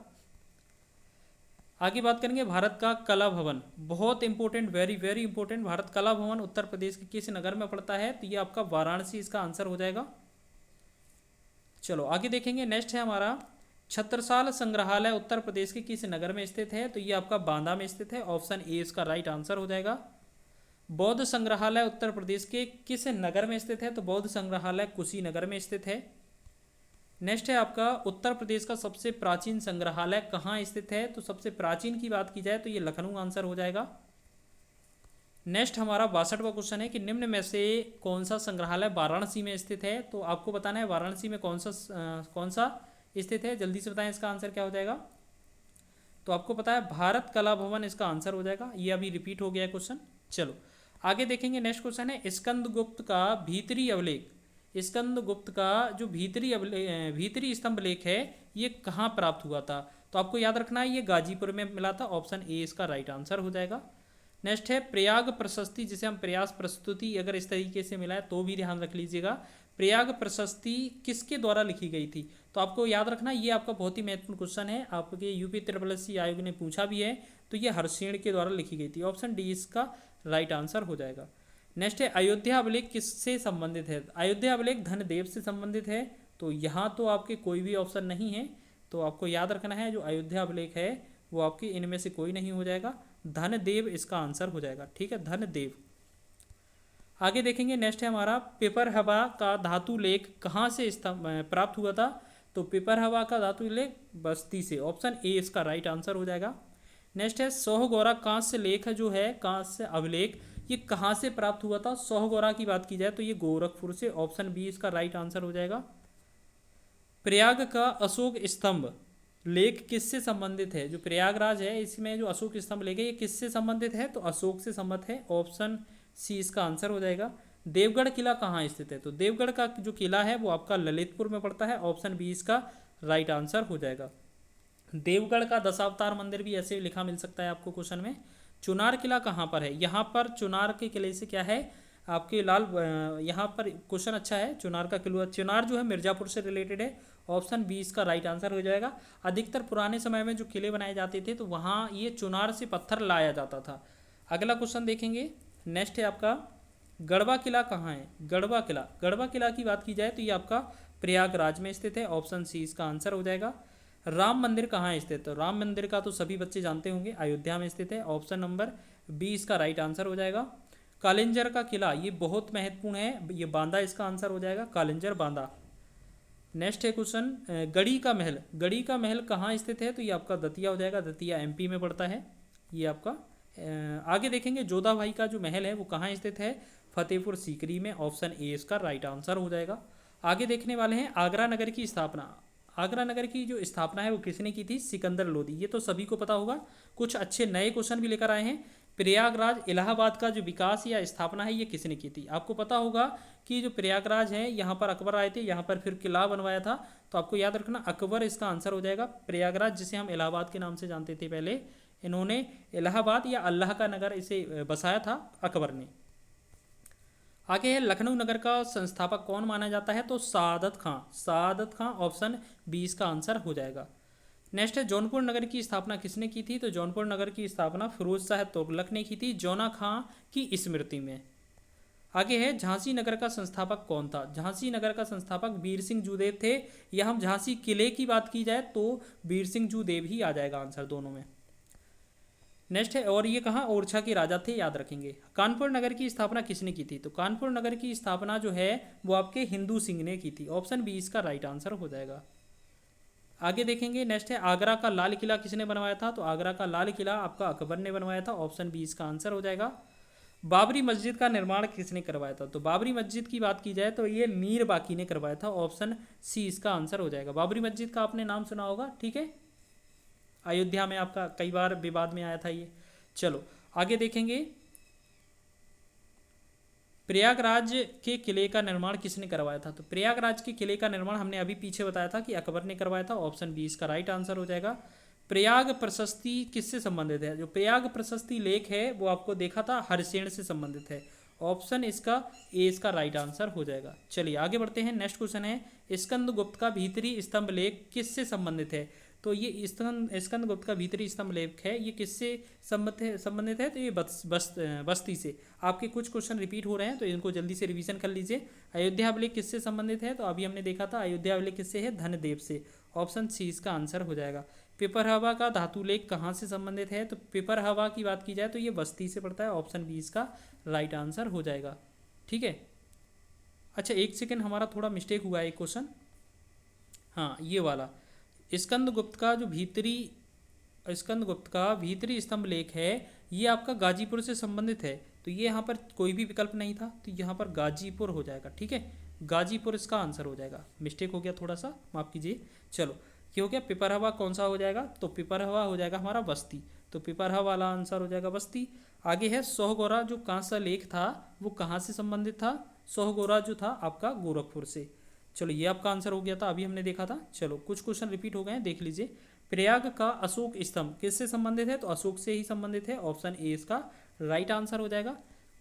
आगे बात करेंगे, भारत का कला भवन, बहुत important, very very important, Bharat कला भवन उत्तर प्रदेश के किस नगर में पड़ता है? तो ये आपका वाराणसी इसका आंसर हो जाएगा। चलो आगे देखेंगे, नेक्स्ट है हमारा, छत्रसाल संग्रहालय उत्तर प्रदेश के किस नगर में स्थित है? तो ये आपका बांदा में स्थित है। ऑप्शन ए इसका राइट आंसर हो जाएगा। बौद्ध संग्रहालय उत्तर प्रदेश के किस नगर में स्थित है? तो बौद्ध संग्रहालय कुशीनगर में स्थित है। नेक्स्ट है आपका, उत्तर प्रदेश का सबसे प्राचीन संग्रहालय कहाँ स्थित है? तो सबसे प्राचीन की बात की जाए तो ये लखनऊ आंसर हो जाएगा। नेक्स्ट हमारा 62वां क्वेश्चन है कि निम्न में से कौन सा संग्रहालय वाराणसी में स्थित है? तो आपको बताना है वाराणसी में कौन सा स्थित है, जल्दी से बताएं इसका आंसर क्या हो जाएगा। तो आपको पता है भारत कला भवन इसका आंसर हो जाएगा। ये अभी रिपीट हो गया है क्वेश्चन। चलो आगे देखेंगे, नेक्स्ट क्वेश्चन है, स्कंदगुप्त का भीतरी अभिलेख, स्कंदगुप्त का जो भीतरी स्तंभ लेख है ये कहाँ प्राप्त हुआ था? तो आपको याद रखना है ये गाजीपुर में मिला था, ऑप्शन ए इसका राइट आंसर हो जाएगा। नेक्स्ट है प्रयाग प्रशस्ति, जिसे हम प्रयास प्रस्तुति अगर इस तरीके से मिला है तो भी ध्यान रख लीजिएगा। प्रयाग प्रशस्ति किसके द्वारा लिखी गई थी? तो आपको याद रखना ये आपका बहुत ही महत्वपूर्ण क्वेश्चन है, आपके यूपी SSC आयोग ने पूछा भी है, तो ये हर्षेण के द्वारा लिखी गई थी, ऑप्शन डी इसका राइट आंसर हो जाएगा। नेक्स्ट है अयोध्या अभिलेख किससे संबंधित है? अयोध्या अभिलेख धनदेव से संबंधित है, तो यहाँ तो आपके कोई भी ऑप्शन नहीं है, तो आपको याद रखना है जो अयोध्या अभिलेख है वो आपके इनमें से कोई नहीं हो जाएगा, धनदेव इसका आंसर हो जाएगा। ठीक है, धनदेव। आगे देखेंगे, नेक्स्ट है हमारा पिपरहवा का धातु लेख कहाँ से प्राप्त हुआ था? तो पिपरहवा का धातु लेख बस्ती से, ऑप्शन ए इसका राइट आंसर हो जाएगा। नेक्स्ट है सोहगौरा कांस्य लेख जो है, कांस्य अभिलेख, ये कहाँ से प्राप्त हुआ था? सोहगौरा की बात की जाए तो ये गोरखपुर से, ऑप्शन बी इसका राइट आंसर हो जाएगा। प्रयाग का अशोक स्तंभ लेख किससे संबंधित है? जो प्रयागराज है इसमें जो अशोक स्तंभ लेख है ये किससे संबंधित है? तो अशोक से संबंधित है, ऑप्शन सी इसका आंसर हो जाएगा। देवगढ़ किला कहाँ स्थित है? तो देवगढ़ का जो किला है वो आपका ललितपुर में पड़ता है, ऑप्शन बी इसका राइट आंसर हो जाएगा। देवगढ़ का दशावतार मंदिर भी ऐसे लिखा मिल सकता है आपको क्वेश्चन में। चुनार किला कहाँ पर है? यहाँ पर चुनार के किले से क्या है आपके यहाँ पर क्वेश्चन अच्छा है, चुनार का किला, चुनार जो है मिर्जापुर से रिलेटेड है, ऑप्शन बी इसका राइट आंसर हो जाएगा। अधिकतर पुराने समय में जो किले बनाए जाते थे तो वहाँ ये चुनार से पत्थर लाया जाता था। अगला क्वेश्चन देखेंगे, नेक्स्ट है आपका गढ़वा किला कहाँ है? गढ़वा किला की बात की जाए तो ये आपका प्रयागराज में स्थित है, ऑप्शन सी इसका आंसर हो जाएगा। राम मंदिर कहाँ स्थित है? तो राम मंदिर का तो सभी बच्चे जानते होंगे, अयोध्या में स्थित है, ऑप्शन नंबर बी इसका राइट आंसर हो जाएगा। कालिंजर का किला ये बहुत महत्वपूर्ण है, ये बांदा इसका आंसर हो जाएगा, कालिंजर बांदा। नेक्स्ट है क्वेश्चन गढ़ी का महल कहाँ स्थित है? तो ये आपका दतिया हो जाएगा, दतिया MP में पड़ता है ये आपका। आगे देखेंगे जोधा भाई का जो महल है वो कहाँ स्थित है? फतेहपुर सीकरी में, ऑप्शन ए इसका राइट आंसर हो जाएगा। आगे देखने वाले हैं आगरा नगर की स्थापना। आगरा नगर की जो स्थापना है वो किसने की थी? सिकंदर लोदी, ये तो सभी को पता होगा। कुछ अच्छे नए क्वेश्चन भी लेकर आए हैं। प्रयागराज इलाहाबाद का जो विकास या स्थापना है ये किसने की थी? आपको पता होगा कि जो प्रयागराज है यहाँ पर अकबर आए थे, यहाँ पर फिर किला बनवाया था, तो आपको याद रखना अकबर इसका आंसर हो जाएगा। प्रयागराज जिसे हम इलाहाबाद के नाम से जानते थे पहले, इन्होंने इलाहाबाद या अल्लाह का नगर इसे बसाया था अकबर ने। आगे है लखनऊ नगर का संस्थापक कौन माना जाता है? तो सादत खां, ऑप्शन बी इसका आंसर हो जाएगा। नेक्स्ट है जौनपुर नगर की स्थापना किसने की थी? तो जौनपुर नगर की स्थापना फिरोज शाह तुगलक ने की थी, जौना खां की स्मृति में। आगे है झांसी नगर का संस्थापक कौन था? झांसी नगर का संस्थापक वीर सिंह जूदेव थे, या हम झांसी किले की बात की जाए तो वीर सिंह जूदेव ही आ जाएगा आंसर दोनों में। नेक्स्ट है और ये कहाँ ओरछा के राजा थे, याद रखेंगे। कानपुर नगर की स्थापना किसने की थी? तो कानपुर नगर की स्थापना जो है वो आपके हिंदू सिंह ने की थी, ऑप्शन बी इसका राइट आंसर हो जाएगा। आगे देखेंगे, नेक्स्ट है आगरा का लाल किला किसने बनवाया था? तो आगरा का लाल किला आपका अकबर ने बनवाया था, ऑप्शन बी इसका आंसर हो जाएगा। बाबरी मस्जिद का निर्माण किसने करवाया था? तो बाबरी मस्जिद की बात की जाए तो ये मीर बाकी ने करवाया था, ऑप्शन सी इसका आंसर हो जाएगा। बाबरी मस्जिद का आपने नाम सुना होगा, ठीक है, अयोध्या में आपका कई बार विवाद में आया था ये। चलो आगे देखेंगे, प्रयागराज के किले का निर्माण किसने करवाया था? तो प्रयागराज के किले का निर्माण हमने अभी पीछे बताया था कि अकबर ने करवाया था, ऑप्शन बी इसका राइट आंसर हो जाएगा। प्रयाग प्रशस्ति किससे संबंधित है? जो प्रयाग प्रशस्ति लेख है वो आपको देखा था हरिसेन से संबंधित है, ऑप्शन इसका ए इसका राइट आंसर हो जाएगा। चलिए आगे बढ़ते हैं। नेक्स्ट क्वेश्चन है स्कंदगुप्त का भीतरी स्तंभ लेख किससे संबंधित है? तो ये स्कंदगुप्त का भीतरी स्तंभ लेख है, ये किससे संबंधित है? तो ये बस्ती से। आपके कुछ क्वेश्चन रिपीट हो रहे हैं तो इनको जल्दी से रिवीजन कर लीजिए। अयोध्या अभिलेख किससे संबंधित है? तो अभी हमने देखा था अयोध्या अभिलेख किससे है? धनदेव से, ऑप्शन सी इसका आंसर हो जाएगा। पिपरहवा का धातु लेख कहाँ से संबंधित है? तो पिपरहवा की बात की जाए तो ये बस्ती से पड़ता है, ऑप्शन बी इसका राइट आंसर हो जाएगा। ठीक है, अच्छा एक सेकेंड, हमारा थोड़ा मिस्टेक हुआ है एक क्वेश्चन, हाँ ये वाला स्कंदगुप्त का भीतरी स्तंभ लेख है, ये आपका गाजीपुर से संबंधित है, तो ये यहाँ पर कोई भी विकल्प नहीं था, तो यहाँ पर गाजीपुर हो जाएगा। ठीक है, गाजीपुर इसका आंसर हो जाएगा। मिस्टेक हो गया थोड़ा सा, माफ़ कीजिए। चलो क्या हो गया, पिपरहवा कौन सा हो जाएगा? तो पिपरहवा हो जाएगा हमारा बस्ती, तो पिपरहवा वाला आंसर हो जाएगा बस्ती। आगे है सोहगौरा जो कांसा लेख था वो कहाँ से संबंधित था? सोहगौरा जो था आपका गोरखपुर से। चलो ये आपका आंसर हो गया था, अभी हमने देखा था। चलो कुछ क्वेश्चन रिपीट हो गए हैं, देख लीजिए। प्रयाग का अशोक स्तंभ किससे संबंधित है? तो अशोक से ही संबंधित है। ऑप्शन ए इसका राइट आंसर हो जाएगा।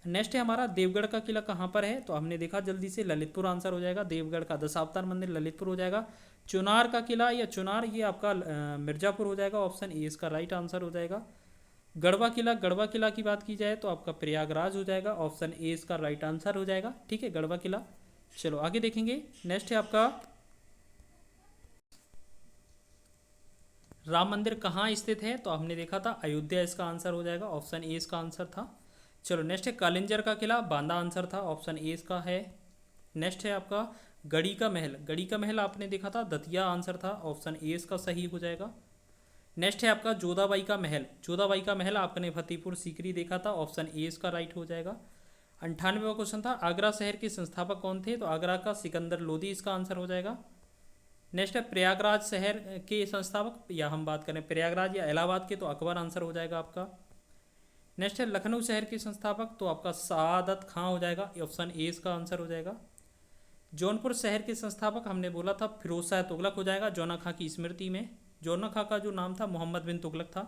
नेक्स्ट है हमारा देवगढ़ का किला कहाँ पर है? तो हमने देखा जल्दी से ललितपुर आंसर हो जाएगा। देवगढ़ का दशावतार मंदिर ललितपुर हो जाएगा। चुनार का किला या चुनार ये आपका मिर्जापुर हो जाएगा। ऑप्शन ए इसका राइट आंसर हो जाएगा। गढ़वा किला की बात की जाए तो आपका प्रयागराज हो जाएगा। ऑप्शन ए इसका राइट आंसर हो जाएगा। ठीक है, गढ़वा किला। चलो आगे देखेंगे। नेक्स्ट है आपका राम मंदिर कहाँ स्थित है? तो हमने देखा था अयोध्या इसका आंसर हो जाएगा। ऑप्शन ए इसका आंसर था। चलो नेक्स्ट है कालिंजर का किला, बांदा आंसर था। ऑप्शन ए इसका है। नेक्स्ट है आपका गढ़ी का महल, गढ़ी का महल आपने देखा था दतिया आंसर था। ऑप्शन ए इसका सही हो जाएगा। नेक्स्ट है आपका जोधाबाई का महल, जोधाबाई का महल आपने फतेहपुर सीकरी देखा था। ऑप्शन ए इसका राइट हो जाएगा। 98वां क्वेश्चन था आगरा शहर के संस्थापक कौन थे? तो आगरा का सिकंदर लोदी इसका आंसर हो जाएगा। नेक्स्ट है प्रयागराज शहर के संस्थापक, या हम बात करें प्रयागराज या इलाहाबाद के, तो अकबर आंसर हो जाएगा आपका। नेक्स्ट है लखनऊ शहर के संस्थापक, तो आपका सआदत खां हो जाएगा। ऑप्शन ए इसका आंसर हो जाएगा। जौनपुर शहर के संस्थापक हमने बोला था फिरोज शाह तुगलक हो जाएगा, जौना खां की स्मृति में। जौना खां का जो नाम था मोहम्मद बिन तुगलक था।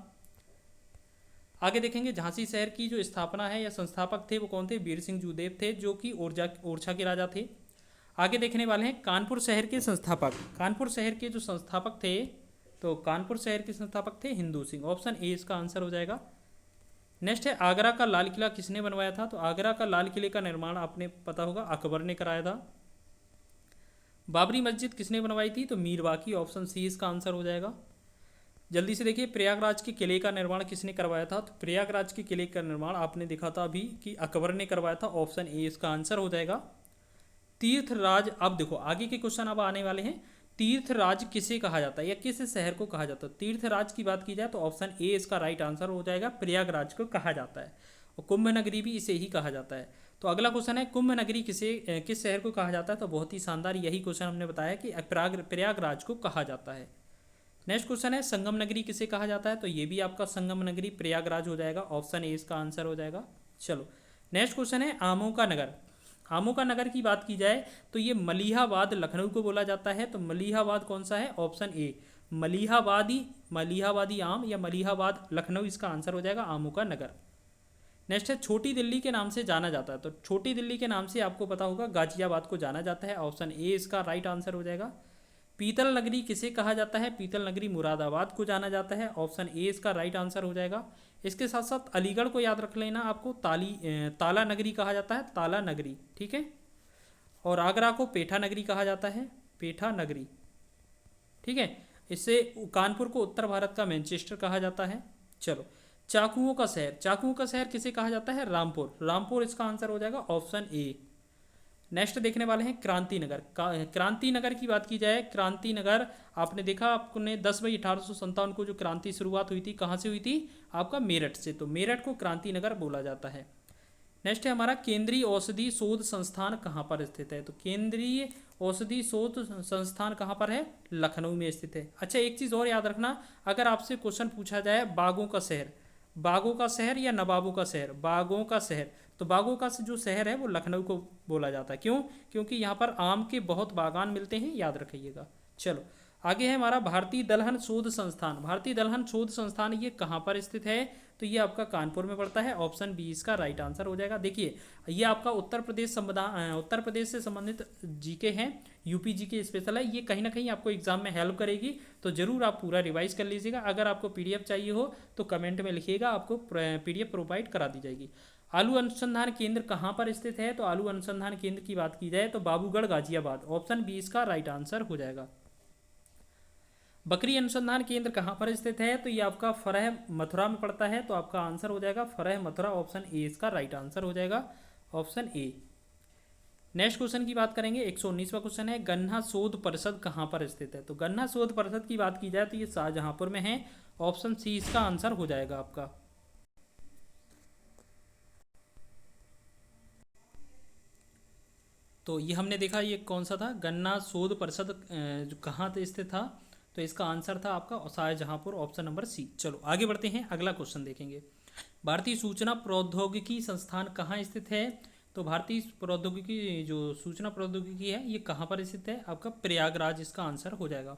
आगे देखेंगे झांसी शहर की जो स्थापना है या संस्थापक थे वो कौन थे? वीर सिंह जूदेव थे, जो कि ओरछा के राजा थे। आगे देखने वाले हैं कानपुर शहर के संस्थापक। कानपुर शहर के जो संस्थापक थे, तो कानपुर शहर के संस्थापक थे हिंदू सिंह। ऑप्शन ए इसका आंसर हो जाएगा। नेक्स्ट है आगरा का लाल किला किसने बनवाया था? तो आगरा का लाल किले का निर्माण आपने पता होगा अकबर ने कराया था। बाबरी मस्जिद किसने बनवाई थी? तो मीर बाकी। ऑप्शन सी इसका आंसर हो जाएगा। जल्दी से देखिए प्रयागराज के किले का निर्माण किसने करवाया था? तो प्रयागराज के किले का निर्माण आपने देखा था अभी कि अकबर ने करवाया था। ऑप्शन ए इसका आंसर हो जाएगा। तीर्थराज, अब देखो आगे के क्वेश्चन अब आने वाले हैं। तीर्थराज किसे कहा जाता है या किस शहर को कहा जाता है? तीर्थराज की बात की जाए तो ऑप्शन ए इसका राइट आंसर हो जाएगा। प्रयागराज को कहा जाता है और कुंभ नगरी भी इसे ही कहा जाता है। तो अगला क्वेश्चन है कुंभ नगरी किस शहर को कहा जाता है? तो बहुत ही शानदार यही क्वेश्चन हमने बताया कि प्रयागराज को कहा जाता है। नेक्स्ट क्वेश्चन है संगम नगरी किसे कहा जाता है? तो ये भी आपका संगम नगरी प्रयागराज हो जाएगा। ऑप्शन ए इसका आंसर हो जाएगा। चलो नेक्स्ट क्वेश्चन है आमों का नगर। आमों का नगर की बात की जाए तो ये मलिहाबाद लखनऊ को बोला जाता है। तो मलिहाबाद कौन सा है? ऑप्शन ए मलिहाबादी आम या मलिहाबाद लखनऊ इसका आंसर हो जाएगा आमों का नगर। नेक्स्ट है छोटी दिल्ली के नाम से जाना जाता है। तो छोटी दिल्ली के नाम से आपको पता होगा गाजियाबाद को जाना जाता है। ऑप्शन ए इसका राइट आंसर हो जाएगा। पीतल नगरी किसे कहा जाता है? पीतल नगरी मुरादाबाद को जाना जाता है। ऑप्शन ए इसका राइट आंसर हो जाएगा। इसके साथ साथ अलीगढ़ को याद रख लेना आपको ताला नगरी कहा जाता है, ताला नगरी। ठीक है, और आगरा को पेठा नगरी कहा जाता है, पेठा नगरी। ठीक है, इससे कानपुर को उत्तर भारत का मैनचेस्टर कहा जाता है। चलो चाकुओं का शहर, चाकुओं का शहर किसे कहा जाता है? रामपुर, रामपुर इसका आंसर हो जाएगा। Option A. नेक्स्ट देखने वाले हैं क्रांति नगर। क्रांति नगर की बात की जाए, क्रांति नगर आपने देखा आपने 10 मई 1857 को जो क्रांति शुरुआत हुई थी कहाँ से हुई थी? आपका मेरठ से। तो मेरठ को क्रांति नगर बोला जाता है। नेक्स्ट है हमारा केंद्रीय औषधि शोध संस्थान कहाँ पर स्थित है? तो केंद्रीय औषधि शोध संस्थान कहाँ पर है? लखनऊ में स्थित है। अच्छा एक चीज़ और याद रखना, अगर आपसे क्वेश्चन पूछा जाए बागों का शहर, बागों का शहर या नवाबों का शहर, बागों का शहर, तो बागों का जो शहर है वो लखनऊ को बोला जाता है। क्यों? क्योंकि यहाँ पर आम के बहुत बागान मिलते हैं, याद रखिएगा। चलो आगे है हमारा भारतीय दलहन शोध संस्थान। भारतीय दलहन शोध संस्थान ये कहाँ पर स्थित है? तो ये आपका कानपुर में पड़ता है। ऑप्शन बी इसका राइट आंसर हो जाएगा। देखिए ये आपका उत्तर प्रदेश से संबंधित जीके हैं, यूपी जीके स्पेशल है। ये कहीं ना कहीं आपको एग्जाम में हेल्प करेगी, तो जरूर आप पूरा रिवाइज कर लीजिएगा। अगर आपको पीडीएफ चाहिए हो तो कमेंट में लिखिएगा, आपको पीडीएफ प्रोवाइड करा दी जाएगी। आलू अनुसंधान केंद्र कहाँ पर स्थित है? तो आलू अनुसंधान केंद्र की बात की जाए तो बाबूगढ़ गाजियाबाद। ऑप्शन बी इसका राइट आंसर हो जाएगा। बकरी अनुसंधान केंद्र कहाँ पर स्थित है? तो ये आपका फरह मथुरा में पड़ता है। तो आपका आंसर हो जाएगा फरह मथुरा। ऑप्शन ए इसका राइट आंसर हो जाएगा। Option A. नेक्स्ट क्वेश्चन की बात करेंगे, 119वां क्वेश्चन है गन्ना शोध परिषद कहाँ पर स्थित है? तो गन्ना शोध परिषद की बात की जाए तो ये शाहजहांपुर में है। ऑप्शन सी इसका आंसर हो जाएगा आपका। तो ये हमने देखा ये कौन सा था, गन्ना शोध परिषद जो कहाँ स्थित था? तो इसका आंसर था आपका शाहजहांपुर। Option number C. चलो आगे बढ़ते हैं, अगला क्वेश्चन देखेंगे। भारतीय सूचना प्रौद्योगिकी संस्थान कहाँ स्थित है? तो भारतीय प्रौद्योगिकी जो सूचना प्रौद्योगिकी है ये कहाँ पर स्थित है? आपका प्रयागराज इसका आंसर हो जाएगा।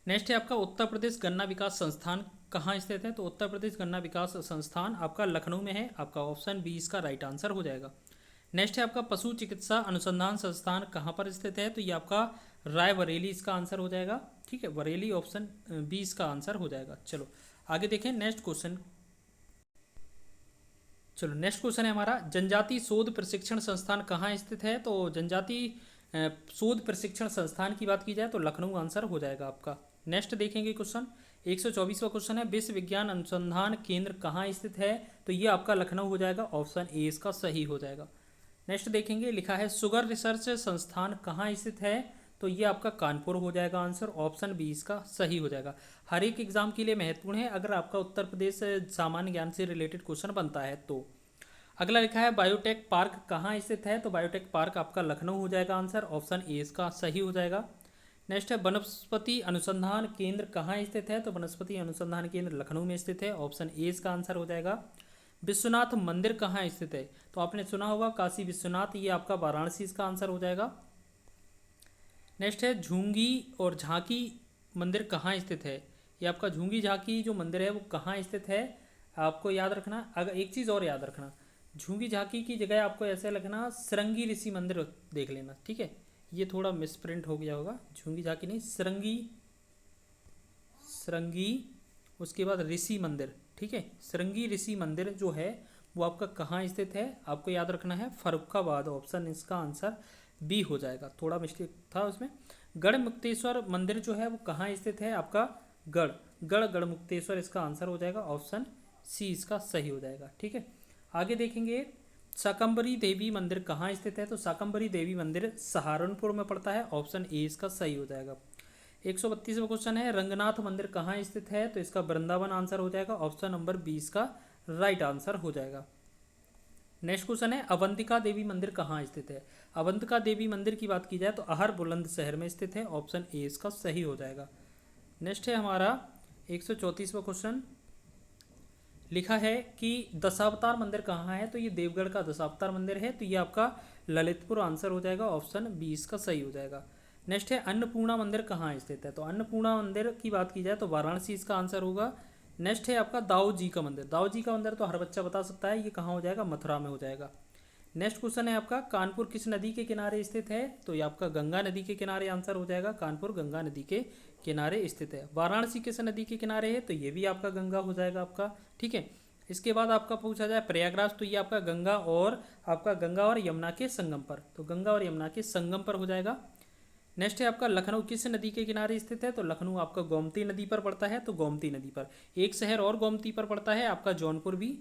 नेक्स्ट है आपका उत्तर प्रदेश गन्ना विकास संस्थान कहाँ स्थित है? तो उत्तर प्रदेश गन्ना विकास संस्थान आपका लखनऊ में है, आपका ऑप्शन बी इसका राइट आंसर हो जाएगा। नेक्स्ट है आपका पशु चिकित्सा अनुसंधान संस्थान कहाँ पर स्थित है? तो ये आपका रायबरेली इसका आंसर हो जाएगा। ठीक है, बरेली ऑप्शन बी इसका आंसर हो जाएगा। चलो आगे देखें नेक्स्ट क्वेश्चन। चलो नेक्स्ट क्वेश्चन है हमारा, जनजाति शोध प्रशिक्षण संस्थान कहाँ स्थित है? तो जनजाति शोध प्रशिक्षण संस्थान की बात की जाए तो लखनऊ आंसर हो जाएगा आपका। नेक्स्ट देखेंगे क्वेश्चन 124वां क्वेश्चन है, विश्व विज्ञान अनुसंधान केंद्र कहाँ स्थित है? तो ये आपका लखनऊ हो जाएगा, ऑप्शन ए इसका सही हो जाएगा। नेक्स्ट देखेंगे, लिखा है शुगर रिसर्च संस्थान कहाँ स्थित है? तो ये आपका कानपुर हो जाएगा आंसर, ऑप्शन बी इसका सही हो जाएगा। हर एक एग्जाम के लिए महत्वपूर्ण है अगर आपका उत्तर प्रदेश सामान्य ज्ञान से रिलेटेड क्वेश्चन बनता है तो। अगला लिखा है बायोटेक पार्क कहाँ स्थित है? तो बायोटेक पार्क आपका लखनऊ हो जाएगा आंसर, ऑप्शन ए इसका सही हो जाएगा। नेक्स्ट है वनस्पति अनुसंधान केंद्र कहाँ स्थित है? तो वनस्पति अनुसंधान केंद्र लखनऊ में स्थित है, ऑप्शन ए इसका आंसर हो जाएगा। विश्वनाथ मंदिर कहाँ स्थित है? तो आपने सुना होगा काशी विश्वनाथ, ये आपका वाराणसी इसका आंसर हो जाएगा। नेक्स्ट है झुंगी और झांकी मंदिर कहाँ स्थित है? ये आपका झुंगी झांकी जो मंदिर है वो कहाँ स्थित है आपको याद रखना। अगर एक चीज़ और याद रखना, झुंगी झांकी की जगह आपको ऐसे लिखना सरंगी ऋषि मंदिर देख लेना, ठीक है। ये थोड़ा मिसप्रिंट हो गया होगा, झुंगी झांकी नहीं सरंगी, सरंगी उसके बाद ऋषि मंदिर, ठीक है। सरंगी ऋषि मंदिर जो है वो आपका कहाँ स्थित है आपको याद रखना है, फर्रुखाबाद, ऑप्शन इसका आंसर बी हो जाएगा, थोड़ा मिस्टेक था उसमें। गढ़ मुक्तेश्वर मंदिर जो है वो कहाँ स्थित है आपका, गढ़ मुक्तेश्वर इसका आंसर हो जाएगा, ऑप्शन सी इसका सही हो जाएगा, ठीक है। आगे देखेंगे शाकंभरी देवी मंदिर कहाँ स्थित है? तो शाकंभरी देवी मंदिर सहारनपुर में पड़ता है, ऑप्शन ए इसका सही हो जाएगा। 132वां क्वेश्चन है रंगनाथ मंदिर कहाँ स्थित है? तो इसका वृंदावन आंसर हो जाएगा, ऑप्शन नंबर 20 का राइट आंसर हो जाएगा। नेक्स्ट क्वेश्चन है अवंतिका देवी मंदिर कहाँ स्थित है? अवंतिका देवी मंदिर की बात की जाए तो अहर बुलंदशहर में स्थित है, ऑप्शन ए इसका सही हो जाएगा। नेक्स्ट है हमारा 134वां क्वेश्चन, लिखा है कि दशावतार मंदिर कहाँ है? तो ये देवगढ़ का दशावतार मंदिर है, तो ये आपका ललितपुर आंसर हो जाएगा, ऑप्शन 20 का सही हो जाएगा। नेक्स्ट है अन्नपूर्णा मंदिर कहाँ स्थित है? तो अन्नपूर्णा मंदिर की बात की जाए तो वाराणसी इसका आंसर होगा। नेक्स्ट है आपका दाऊ जी का मंदिर, दाऊ जी का मंदिर तो हर बच्चा बता सकता है, ये कहाँ हो जाएगा, मथुरा में हो जाएगा। नेक्स्ट क्वेश्चन है आपका कानपुर किस नदी के किनारे स्थित है? तो ये आपका गंगा नदी के किनारे आंसर हो जाएगा, कानपुर गंगा नदी के किनारे स्थित है। वाराणसी किस नदी के किनारे है? तो ये भी आपका गंगा हो जाएगा आपका, ठीक है। इसके बाद आपका पूछा जाए प्रयागराज, तो ये आपका गंगा और यमुना के संगम पर, तो गंगा और यमुना के संगम पर हो जाएगा। नेक्स्ट है आपका लखनऊ किस नदी के किनारे स्थित है? तो लखनऊ आपका गोमती नदी पर पड़ता है, तो गोमती नदी पर। एक शहर और गोमती पर पड़ता है आपका जौनपुर भी।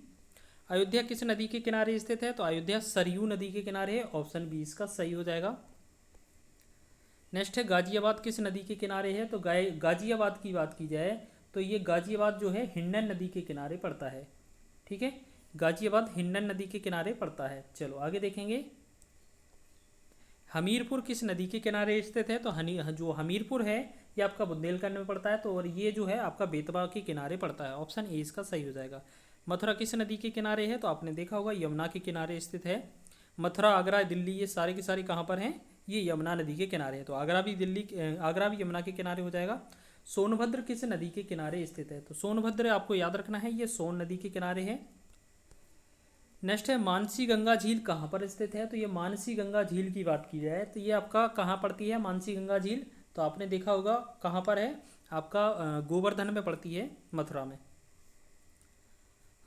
अयोध्या किस नदी के किनारे स्थित है? तो अयोध्या सरयू नदी के किनारे है, ऑप्शन 20 का सही हो जाएगा। नेक्स्ट है गाजियाबाद किस नदी के किनारे है? तो गाजियाबाद की बात की जाए तो ये गाजियाबाद जो है हिंडन नदी के किनारे पड़ता है, ठीक है। गाजियाबाद हिंडन नदी के किनारे पड़ता है। चलो आगे देखेंगे हमीरपुर किस नदी के किनारे स्थित है? तो जो हमीरपुर है ये आपका बुंदेलखंड में पड़ता है, तो और ये जो है आपका बेतवा के किनारे पड़ता है, ऑप्शन ए इसका सही हो जाएगा। मथुरा किस नदी के किनारे है? तो आपने देखा होगा यमुना के किनारे स्थित है। मथुरा, आगरा, दिल्ली ये सारे के सारे कहाँ पर हैं? ये यमुना नदी के किनारे है, तो आगरा भी यमुना के किनारे हो जाएगा। सोनभद्र किस नदी के किनारे स्थित है? तो सोनभद्र आपको याद रखना है, ये सोन नदी के किनारे है। नेक्स्ट है मानसी गंगा झील कहाँ पर स्थित है? तो ये मानसी गंगा झील की बात की जाए तो ये आपका कहाँ पड़ती है मानसी गंगा झील? तो आपने देखा होगा कहाँ पर है, आपका गोवर्धन में पड़ती है, मथुरा में।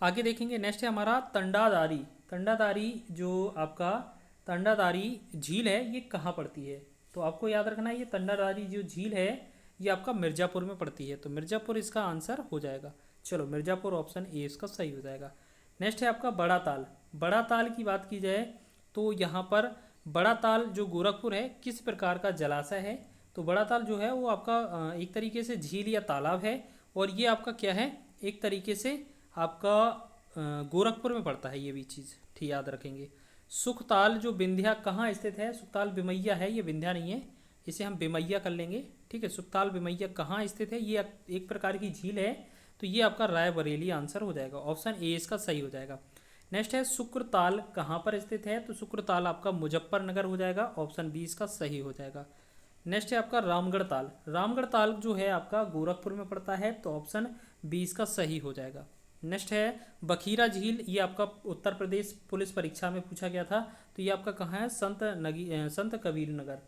आगे देखेंगे नेक्स्ट है हमारा तंडादारी, तंडादारी जो आपका तंडादारी झील है ये कहाँ पड़ती है? तो आपको याद रखना है ये तंडादारी जो झील है ये आपका मिर्ज़ापुर में पड़ती है, तो मिर्ज़ापुर इसका आंसर हो जाएगा। चलो मिर्ज़ापुर ऑप्शन ए इसका सही हो जाएगा। नेक्स्ट है आपका बड़ा ताल, बड़ा ताल की बात की जाए तो यहाँ पर बड़ा ताल जो गोरखपुर है किस प्रकार का जलाशय है? तो बड़ा ताल जो है वो आपका एक तरीके से झील या तालाब है, और ये आपका क्या है, एक तरीके से आपका गोरखपुर में पड़ता है, ये भी चीज़ ठीक याद रखेंगे। सुखताल जो विंध्या कहाँ स्थित है? सुखताल बिमैया है, ये विंध्या नहीं है, इसे हम बिमैया कर लेंगे, ठीक है। सुखताल बिमैया कहाँ स्थित है? ये एक प्रकार की झील है, तो ये आपका रायबरेली आंसर हो जाएगा, ऑप्शन ए इसका सही हो जाएगा। नेक्स्ट है शुक्रताल कहाँ पर स्थित है? तो शुक्रताल आपका मुजफ्फरनगर हो जाएगा, ऑप्शन बी इसका सही हो जाएगा। नेक्स्ट है आपका रामगढ़ ताल। रामगढ़ ताल जो है आपका गोरखपुर में पड़ता है, तो ऑप्शन बी इसका सही हो जाएगा। नेक्स्ट है बखीरा झील, ये आपका उत्तर प्रदेश पुलिस परीक्षा में पूछा गया था, तो ये आपका कहाँ है, संत कबीर नगर।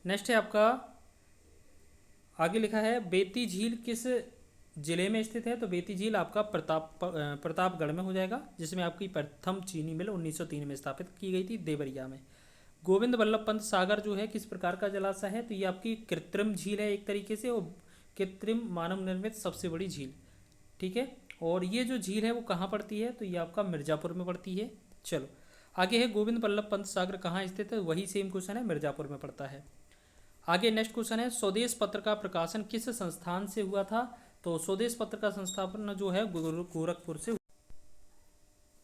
नेक्स्ट है आपका आगे लिखा है बेती झील किस जिले में स्थित है, तो बेती झील आपका प्रतापगढ़ में हो जाएगा, जिसमें आपकी प्रथम चीनी मिल 1903 में स्थापित की गई थी देवरिया में। गोविंद बल्लभ पंत सागर जो है किस प्रकार का जलाशय है, तो ये आपकी कृत्रिम झील है एक तरीके से, और कृत्रिम मानव निर्मित सबसे बड़ी झील, ठीक है। और ये जो झील है वो कहाँ पड़ती है, तो ये आपका मिर्ज़ापुर में पड़ती है। चलो आगे है गोविंद बल्लभ पंत सागर कहाँ स्थित है, वही सेम क्वेश्चन है, मिर्ज़ापुर में पड़ता है। आगे नेक्स्ट क्वेश्चन है स्वदेश पत्र का प्रकाशन किस संस्थान से हुआ था, तो स्वदेश पत्र का संस्थापन जो है गोरखपुर से।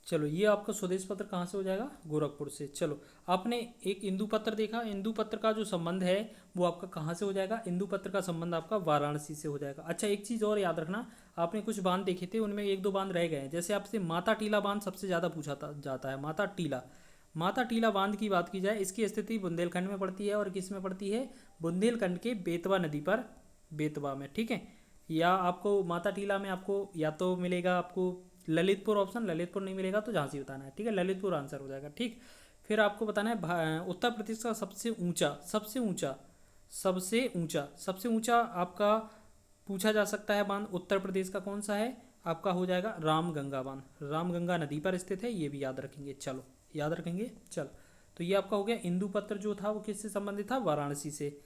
चलो ये आपका स्वदेश पत्र कहाँ से हो जाएगा, गोरखपुर से। चलो आपने एक इंदु पत्र देखा, इंदु पत्र का जो संबंध है वो आपका कहाँ से हो जाएगा, इंदु पत्र का संबंध आपका वाराणसी से हो जाएगा। अच्छा एक चीज़ और याद रखना, आपने कुछ बांध देखे थे, उनमें एक दो बांध रह गए हैं। जैसे आपसे माता टीला बांध सबसे ज़्यादा पूछा जाता है, माता टीला बांध की बात की जाए, इसकी स्थिति बुंदेलखंड में पड़ती है, और किस में पड़ती है, बुंदेलखंड के बेतवा नदी पर, बेतवा में, ठीक है। या आपको माता टीला में आपको या तो मिलेगा आपको ललितपुर ऑप्शन, ललितपुर नहीं मिलेगा तो झांसी बताना है, ठीक है, ललितपुर आंसर हो जाएगा, ठीक। फिर आपको बताना है उत्तर प्रदेश का सबसे ऊंचा आपका पूछा जा सकता है बांध उत्तर प्रदेश का कौन सा है, आपका हो जाएगा रामगंगा बांध, रामगंगा नदी पर स्थित है, ये भी याद रखेंगे। चलो याद रखेंगे। चलो तो ये आपका हो गया इंदु पत्र जो था वो किससे संबंधित था, वाराणसी से।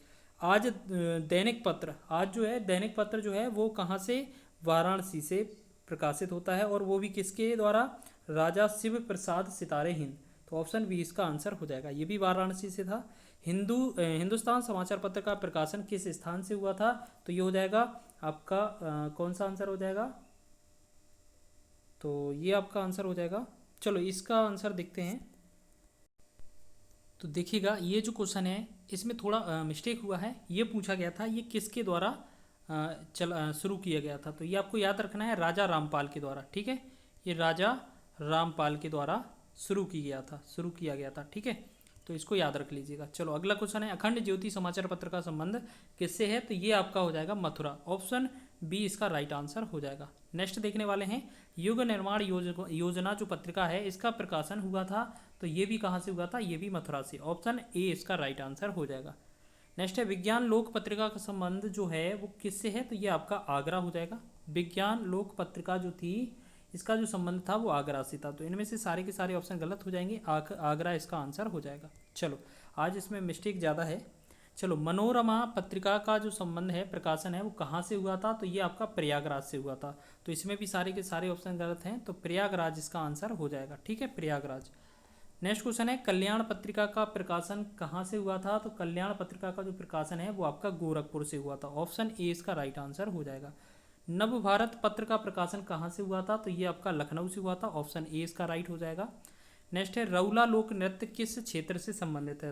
आज दैनिक पत्र जो है वो कहाँ से, वाराणसी से प्रकाशित होता है, और वो भी किसके द्वारा, राजा शिव प्रसाद सितारे हिंद, तो ऑप्शन बी इसका आंसर हो जाएगा, ये भी वाराणसी से था। हिंदुस्तान समाचार पत्र का प्रकाशन किस स्थान से हुआ था, तो ये हो जाएगा आपका कौन सा आंसर हो जाएगा, तो ये आपका आंसर हो जाएगा। चलो इसका आंसर देखते हैं। तो देखिएगा ये जो क्वेश्चन है इसमें थोड़ा मिस्टेक हुआ है, ये पूछा गया था ये किसके द्वारा शुरू किया गया था, तो ये आपको याद रखना है राजा रामपाल के द्वारा, ठीक है, ये राजा रामपाल के द्वारा शुरू किया गया था, ठीक है, तो इसको याद रख लीजिएगा। चलो अगला क्वेश्चन है अखंड ज्योति समाचार पत्र का संबंध किससे है, तो ये आपका हो जाएगा मथुरा, ऑप्शन बी इसका राइट आंसर हो जाएगा। नेक्स्ट देखने वाले हैं युग निर्माण योजना जो पत्रिका है इसका प्रकाशन हुआ था, तो ये भी कहाँ से हुआ था, ये भी मथुरा से, ऑप्शन ए इसका राइट आंसर हो जाएगा। नेक्स्ट है विज्ञान लोक पत्रिका का संबंध जो है वो किससे है, तो ये आपका आगरा हो जाएगा। विज्ञान लोक पत्रिका जो थी इसका जो संबंध था वो आगरा से था, तो इनमें से सारे के सारे ऑप्शन गलत हो जाएंगे, आगरा इसका आंसर हो जाएगा। चलो आज इसमें मिस्टेक ज़्यादा है। चलो मनोरमा पत्रिका का जो संबंध है, प्रकाशन है, वो कहाँ से हुआ था, तो ये आपका प्रयागराज से हुआ था, तो इसमें भी सारे के सारे ऑप्शन गलत हैं, तो प्रयागराज इसका आंसर हो जाएगा, ठीक है, प्रयागराज। नेक्स्ट क्वेश्चन है कल्याण पत्रिका का प्रकाशन कहाँ से हुआ था, तो कल्याण पत्रिका का जो प्रकाशन है वो आपका गोरखपुर से हुआ था, ऑप्शन ए इसका राइट आंसर हो जाएगा। नव भारत पत्र का प्रकाशन कहाँ से हुआ था, तो ये आपका लखनऊ से हुआ था, ऑप्शन ए इसका राइट हो जाएगा। नेक्स्ट है रउला लोक नृत्य किस क्षेत्र से संबंधित है,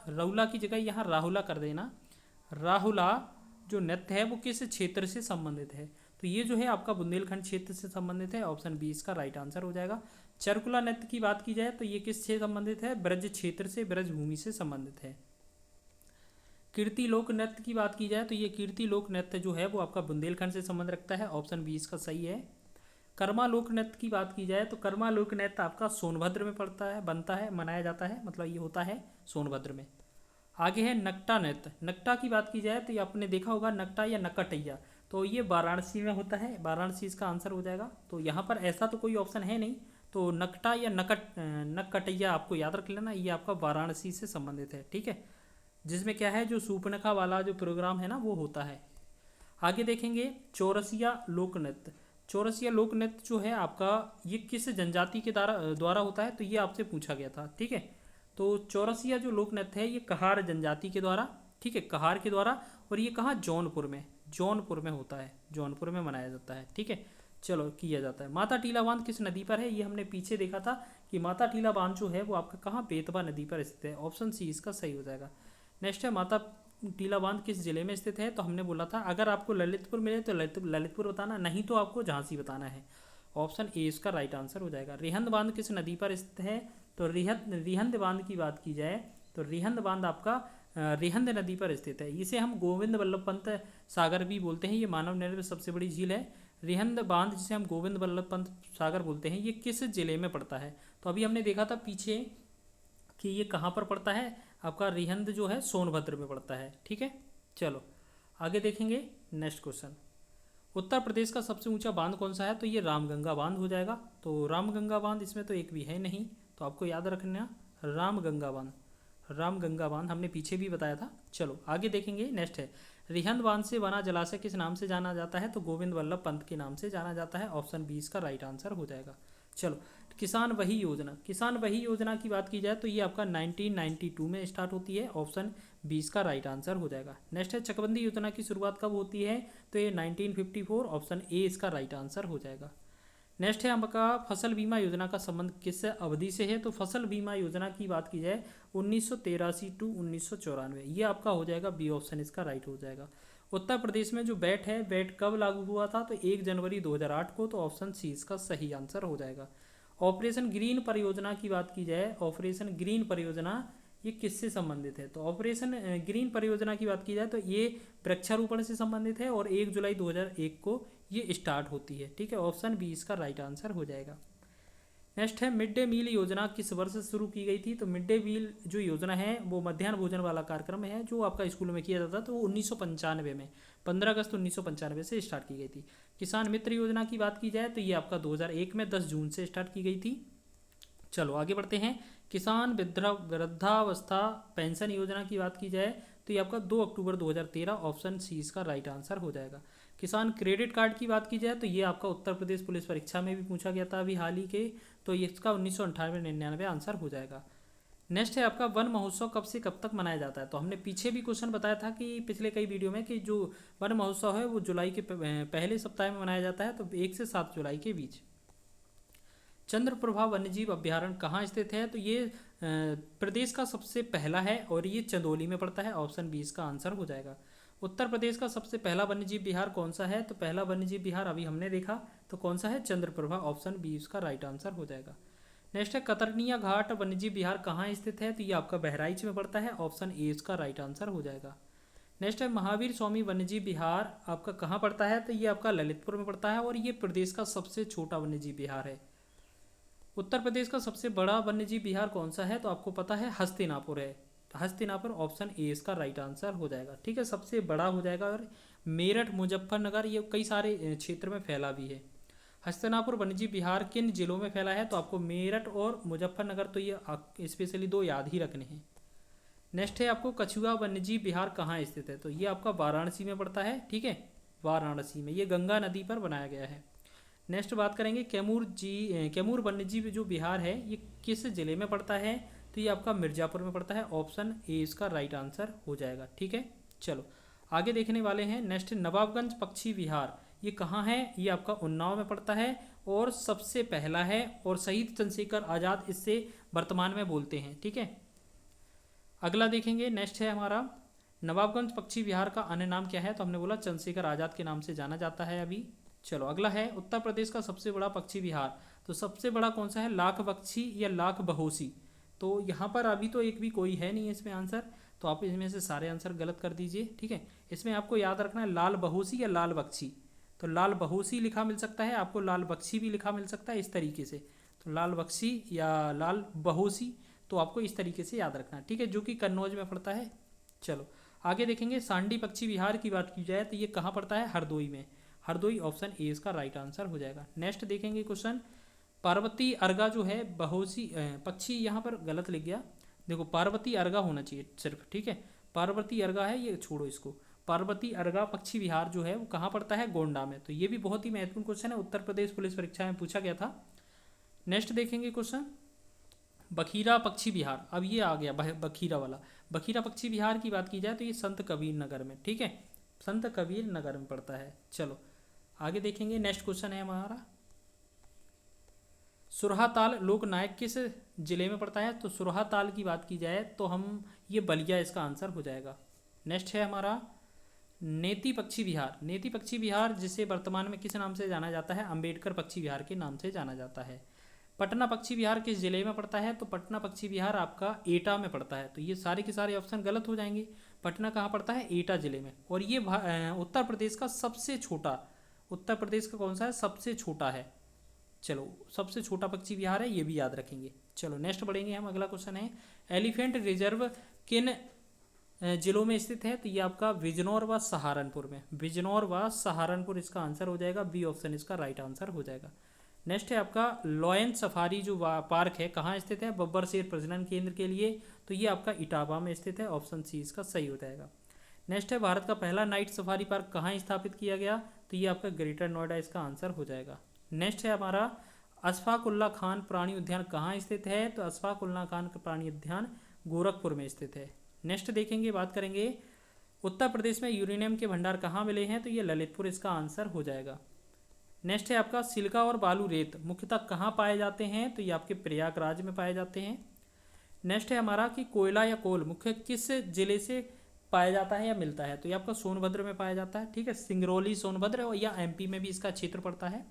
रउला की जगह यहाँ राहुला कर देना, राहुला जो नृत्य है वो किस क्षेत्र से संबंधित है, तो ये जो है आपका बुंदेलखंड क्षेत्र से संबंधित है, ऑप्शन बी इसका राइट आंसर हो जाएगा। चरकुला नृत्य की बात की जाए तो ये किस से संबंधित है, ब्रज क्षेत्र से, ब्रज भूमि से संबंधित है। कीर्ति लोक नृत्य की बात की जाए तो ये कीर्ति लोक नृत्य जो है वो आपका बुंदेलखंड से संबंध रखता है, ऑप्शन बी इसका सही है। कर्मा लोक नृत्य की बात की जाए तो कर्मा लोक नृत्य आपका सोनभद्र में पड़ता है, बनता है, मनाया जाता है, मतलब ये होता है सोनभद्र में। आगे है नकटा नृत्य, नकटा की बात की जाए तो ये आपने देखा होगा नकटा या नकटैया, तो ये वाराणसी में होता है, वाराणसी इसका आंसर हो जाएगा। तो यहाँ पर ऐसा तो कोई ऑप्शन है नहीं, तो नकटा या नकटैया आपको याद रख लेना, ये आपका वाराणसी से संबंधित है, ठीक है, जिसमें क्या है जो सूपनखा वाला जो प्रोग्राम है ना वो होता है। आगे देखेंगे चौरसिया लोक नृत्य, चौरसिया लोक नृत्य जो है आपका ये किस जनजाति के द्वारा होता है, तो ये आपसे पूछा गया था, ठीक है। तो चौरसिया जो लोक नृत्य है ये कहार जनजाति के द्वारा, ठीक है, कहार के द्वारा, और ये कहाँ, जौनपुर में होता है, जौनपुर में मनाया जाता है, ठीक है, चलो किया जाता है। माता टीला बांध किस नदी पर है, ये हमने पीछे देखा था कि माता टीला बांध जो है वो आपका कहाँ, बेतवा नदी पर स्थित है, ऑप्शन सी इसका सही हो जाएगा। नेक्स्ट है माता टीला बांध किस जिले में स्थित है, तो हमने बोला था अगर आपको ललितपुर मिले तो ललितपुर बताना, नहीं तो आपको झांसी बताना है, ऑप्शन ए इसका राइट आंसर हो जाएगा। रिहंद बांध किस नदी पर स्थित है, तो रिहंद बांध की बात की जाए तो रिहंद बांध आपका रिहंद नदी पर स्थित है। इसे हम गोविंद वल्लभ पंत सागर भी बोलते हैं। ये मानव निर्मित सबसे बड़ी झील है। रिहंद बांध जिसे हम गोविंद वल्लभ पंत सागर बोलते हैं, ये किस जिले में पड़ता है? तो अभी हमने देखा था पीछे कि ये कहाँ पर पड़ता है, आपका रिहंद जो है सोनभद्र में पड़ता है। ठीक है, चलो आगे देखेंगे नेक्स्ट क्वेश्चन। उत्तर प्रदेश का सबसे ऊंचा बांध कौन सा है? तो ये रामगंगा बांध हो जाएगा। तो रामगंगा बांध इसमें तो एक भी है नहीं, तो आपको याद रखना रामगंगा बांध। रामगंगा बांध हमने पीछे भी बताया था। चलो आगे देखेंगे, नेक्स्ट है रिहंद बांध से बना जलाशय किस नाम से जाना जाता है? तो गोविंद वल्लभ पंत के नाम से जाना जाता है। ऑप्शन 20 का राइट आंसर हो जाएगा। चलो किसान वही योजना, किसान वही योजना की बात की जाए तो ये आपका 1992 में स्टार्ट होती है। ऑप्शन 20 का राइट आंसर हो जाएगा। नेक्स्ट है चकबंदी योजना की शुरुआत कब होती है? तो ये 1954, ऑप्शन ए इसका राइट आंसर हो जाएगा। नेक्स्ट है आपका फसल बीमा योजना का संबंध किस अवधि से है? तो फसल बीमा योजना की बात की जाए 1983 टू 1994, ये आपका हो जाएगा बी ऑप्शन इसका राइट हो जाएगा। उत्तर प्रदेश में जो वैट है, वैट कब लागू हुआ था? तो 1 जनवरी 2008 को, तो ऑप्शन सी इसका सही आंसर हो जाएगा। ऑपरेशन ग्रीन परियोजना की बात की जाए, ऑपरेशन ग्रीन परियोजना ये किससे संबंधित है? तो ऑपरेशन ग्रीन परियोजना की बात की जाए तो ये वृक्षारोपण से संबंधित है और 1 जुलाई 2001 को ये स्टार्ट होती है। ठीक है, ऑप्शन बी इसका राइट आंसर हो जाएगा। नेक्स्ट है मिड डे मील योजना किस वर्ष शुरू की गई थी? तो मिड डे मील जो योजना है वो मध्याह्न भोजन वाला कार्यक्रम है जो आपका स्कूलों में किया जाता था। तो 1995 में 15 अगस्त 1995 से स्टार्ट की गई थी। किसान मित्र योजना की बात की जाए तो ये आपका 2001 में 10 जून से स्टार्ट की गई थी। चलो आगे बढ़ते हैं। किसान वृद्धावस्था पेंशन योजना की बात की जाए तो ये आपका 2 अक्टूबर 2013, ऑप्शन सी इसका राइट आंसर हो जाएगा। किसान क्रेडिट कार्ड की बात की जाए तो ये आपका उत्तर प्रदेश पुलिस परीक्षा में भी पूछा गया था अभी हाल ही के, तो ये इसका 1998-99 आंसर हो जाएगा। नेक्स्ट है आपका वन महोत्सव कब से कब तक मनाया जाता है? तो हमने पीछे भी क्वेश्चन बताया था कि पिछले कई वीडियो में कि जो वन महोत्सव है वो जुलाई के पहले सप्ताह में मनाया जाता है, तो 1 से 7 जुलाई के बीच। चंद्रप्रभा वन्यजीव अभ्यारण्य कहाँ स्थित है? तो ये प्रदेश का सबसे पहला है और ये चंदौली में पड़ता है। ऑप्शन 20 का आंसर हो जाएगा। उत्तर प्रदेश का सबसे पहला वन्यजीव विहार कौन सा है? तो पहला वन्यजीव विहार अभी हमने देखा, तो कौन सा है? चंद्रप्रभा, ऑप्शन 20 का राइट आंसर हो जाएगा। नेक्स्ट है कतरनिया घाट वन्यजीव विहार कहाँ स्थित है? तो ये आपका बहराइच में पड़ता है। ऑप्शन ए इसका राइट आंसर हो जाएगा। नेक्स्ट है महावीर स्वामी वन्यजीव विहार आपका कहाँ पड़ता है? तो ये आपका ललितपुर में पड़ता है और ये प्रदेश का सबसे छोटा वन्यजीव विहार है। उत्तर प्रदेश का सबसे बड़ा वन्यजीव विहार कौन सा है? तो आपको पता है हस्तिनापुर है। हस्तिनापुर, ऑप्शन ए इसका राइट आंसर हो जाएगा। ठीक है, सबसे बड़ा हो जाएगा। और मेरठ, मुजफ्फरनगर ये कई सारे क्षेत्र में फैला भी है। हस्तिनापुर वन्यजीव विहार किन जिलों में फैला है? तो आपको मेरठ और मुजफ्फरनगर, तो ये स्पेशली 2 याद ही रखने हैं। नेक्स्ट है आपको कछुआ वन्यजीव विहार कहाँ स्थित है? तो ये आपका वाराणसी में पड़ता है। ठीक है, वाराणसी में, ये गंगा नदी पर बनाया गया है। नेक्स्ट बात करेंगे कैमूर वन्यजीव जो विहार है ये किस जिले में पड़ता है? तो ये आपका मिर्ज़ापुर में पड़ता है। ऑप्शन ए इसका राइट आंसर हो जाएगा। ठीक है, चलो आगे देखने वाले हैं। नेक्स्ट नवाबगंज पक्षी विहार ये कहाँ है? ये आपका उन्नाव में पड़ता है और सबसे पहला है और शहीद चंद्रशेखर आज़ाद इससे वर्तमान में बोलते हैं। ठीक है, अगला देखेंगे। नेक्स्ट है हमारा नवाबगंज पक्षी विहार का अन्य नाम क्या है? तो हमने बोला चंद्रशेखर आज़ाद के नाम से जाना जाता है अभी। चलो अगला है उत्तर प्रदेश का सबसे बड़ा पक्षी विहार, तो सबसे बड़ा कौन सा है? लाख बख्शी या लाख बहोसी? तो यहाँ पर अभी तो एक भी कोई है नहीं इसमें आंसर, तो आप इसमें से सारे आंसर गलत कर दीजिए। ठीक है, इसमें आपको याद रखना है लाल बहोसी या लाल बख्शी। तो लाल बहोसी लिखा मिल सकता है आपको, लाल बख्शी भी लिखा मिल सकता है इस तरीके से। तो लाल बख्शी या लाल बहोसी, तो आपको इस तरीके से याद रखना है। ठीक है, जो कि कन्नौज में पड़ता है। चलो आगे देखेंगे। सांडी पक्षी विहार की बात की जाए तो ये कहाँ पड़ता है? हरदोई में। हरदोई, ऑप्शन ए इसका राइट आंसर हो जाएगा। नेक्स्ट देखेंगे क्वेश्चन पार्वती अर्गा जो है बहोसी पक्षी, यहाँ पर गलत लिख गया, देखो पार्वती अर्गा होना चाहिए सिर्फ। ठीक है, पार्वती अर्गा है, ये छोड़ो इसको। पार्वती अर्गा पक्षी विहार जो है वो कहाँ पड़ता है? गोंडा में। तो ये भी बहुत ही महत्वपूर्ण क्वेश्चन है, उत्तर प्रदेश पुलिस परीक्षा में पूछा गया था। नेक्स्ट देखेंगे क्वेश्चन बखीरा पक्षी विहार, अब ये आ गया बखीरा वाला। बखीरा पक्षी विहार की बात की जाए तो ये संत कबीर नगर में, ठीक है, संत कबीर नगर में पड़ता है। चलो आगे देखेंगे। नेक्स्ट क्वेश्चन है हमारा सुरहाताल लोकनायक किस जिले में पड़ता है? तो सुरहाताल की बात की जाए तो हम ये बलिया इसका आंसर हो जाएगा। नेक्स्ट है हमारा नेती पक्षी विहार। नेती पक्षी विहार जिसे वर्तमान में किस नाम से जाना जाता है? अंबेडकर पक्षी विहार के नाम से जाना जाता है। पटना पक्षी विहार किस जिले में पड़ता है? तो पटना पक्षी विहार आपका एटा में पड़ता है। तो ये सारे के सारे ऑप्शन गलत हो जाएंगे। पटना कहाँ पड़ता है? एटा जिले में। और ये उत्तर प्रदेश का सबसे छोटा, उत्तर प्रदेश का कौन सा है? सबसे छोटा है। चलो, सबसे छोटा पक्षी विहार है, ये भी याद रखेंगे। चलो नेक्स्ट बढ़ेंगे हम। अगला क्वेश्चन है एलिफेंट रिजर्व किन जिलों में स्थित है? तो ये आपका बिजनौर व सहारनपुर में, बिजनौर व सहारनपुर इसका आंसर हो जाएगा। बी ऑप्शन इसका राइट आंसर हो जाएगा। नेक्स्ट है आपका लॉयन सफारी जो पार्क है कहाँ स्थित है? बब्बर शेर प्रजनन केंद्र के लिए, तो ये आपका इटावा में स्थित है। ऑप्शन सी इसका सही हो जाएगा। नेक्स्ट है भारत का पहला नाइट सफारी पार्क कहाँ स्थापित किया गया? तो ये आपका ग्रेटर नोएडा इसका आंसर हो जाएगा। नेक्स्ट है हमारा अशफाक उल्ला खान प्राणी उद्यान कहाँ स्थित है? तो अशफाक उल्ला खान प्राणी उद्यान गोरखपुर में स्थित है। नेक्स्ट देखेंगे, बात करेंगे उत्तर प्रदेश में यूरेनियम के भंडार कहाँ मिले हैं? तो ये ललितपुर इसका आंसर हो जाएगा। नेक्स्ट है आपका सिलिका और बालू रेत मुख्यतः कहाँ पाए जाते हैं? तो ये आपके प्रयागराज में पाए जाते हैं। नेक्स्ट है हमारा कि कोयला या कोल मुख्य किस जिले से पाया जाता है या मिलता है? तो ये आपका सोनभद्र में पाया जाता है। ठीक है, सिंगरौली सोनभद्र और या एमपी में भी इसका क्षेत्र पड़ता है।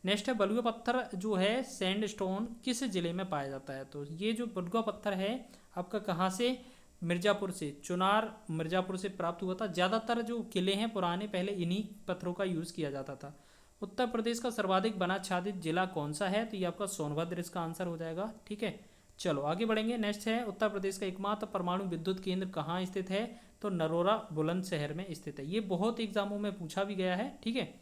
नेक्स्ट है बलुआ पत्थर जो है सैंडस्टोन किस जिले में पाया जाता है? तो ये जो बलुआ पत्थर है आपका कहाँ से? मिर्जापुर से, चुनार मिर्जापुर से प्राप्त हुआ था। ज़्यादातर जो किले हैं पुराने पहले इन्हीं पत्थरों का यूज़ किया जाता था। उत्तर प्रदेश का सर्वाधिक वनाच्छादित जिला कौन सा है? तो ये आपका सोनभद्र इसका आंसर हो जाएगा। ठीक है, चलो आगे बढ़ेंगे। नेक्स्ट है उत्तर प्रदेश का एकमात्र परमाणु विद्युत केंद्र कहाँ स्थित है? तो नरोरा बुलंदशहर में स्थित है। ये बहुत एग्जामों में पूछा भी गया है। ठीक है,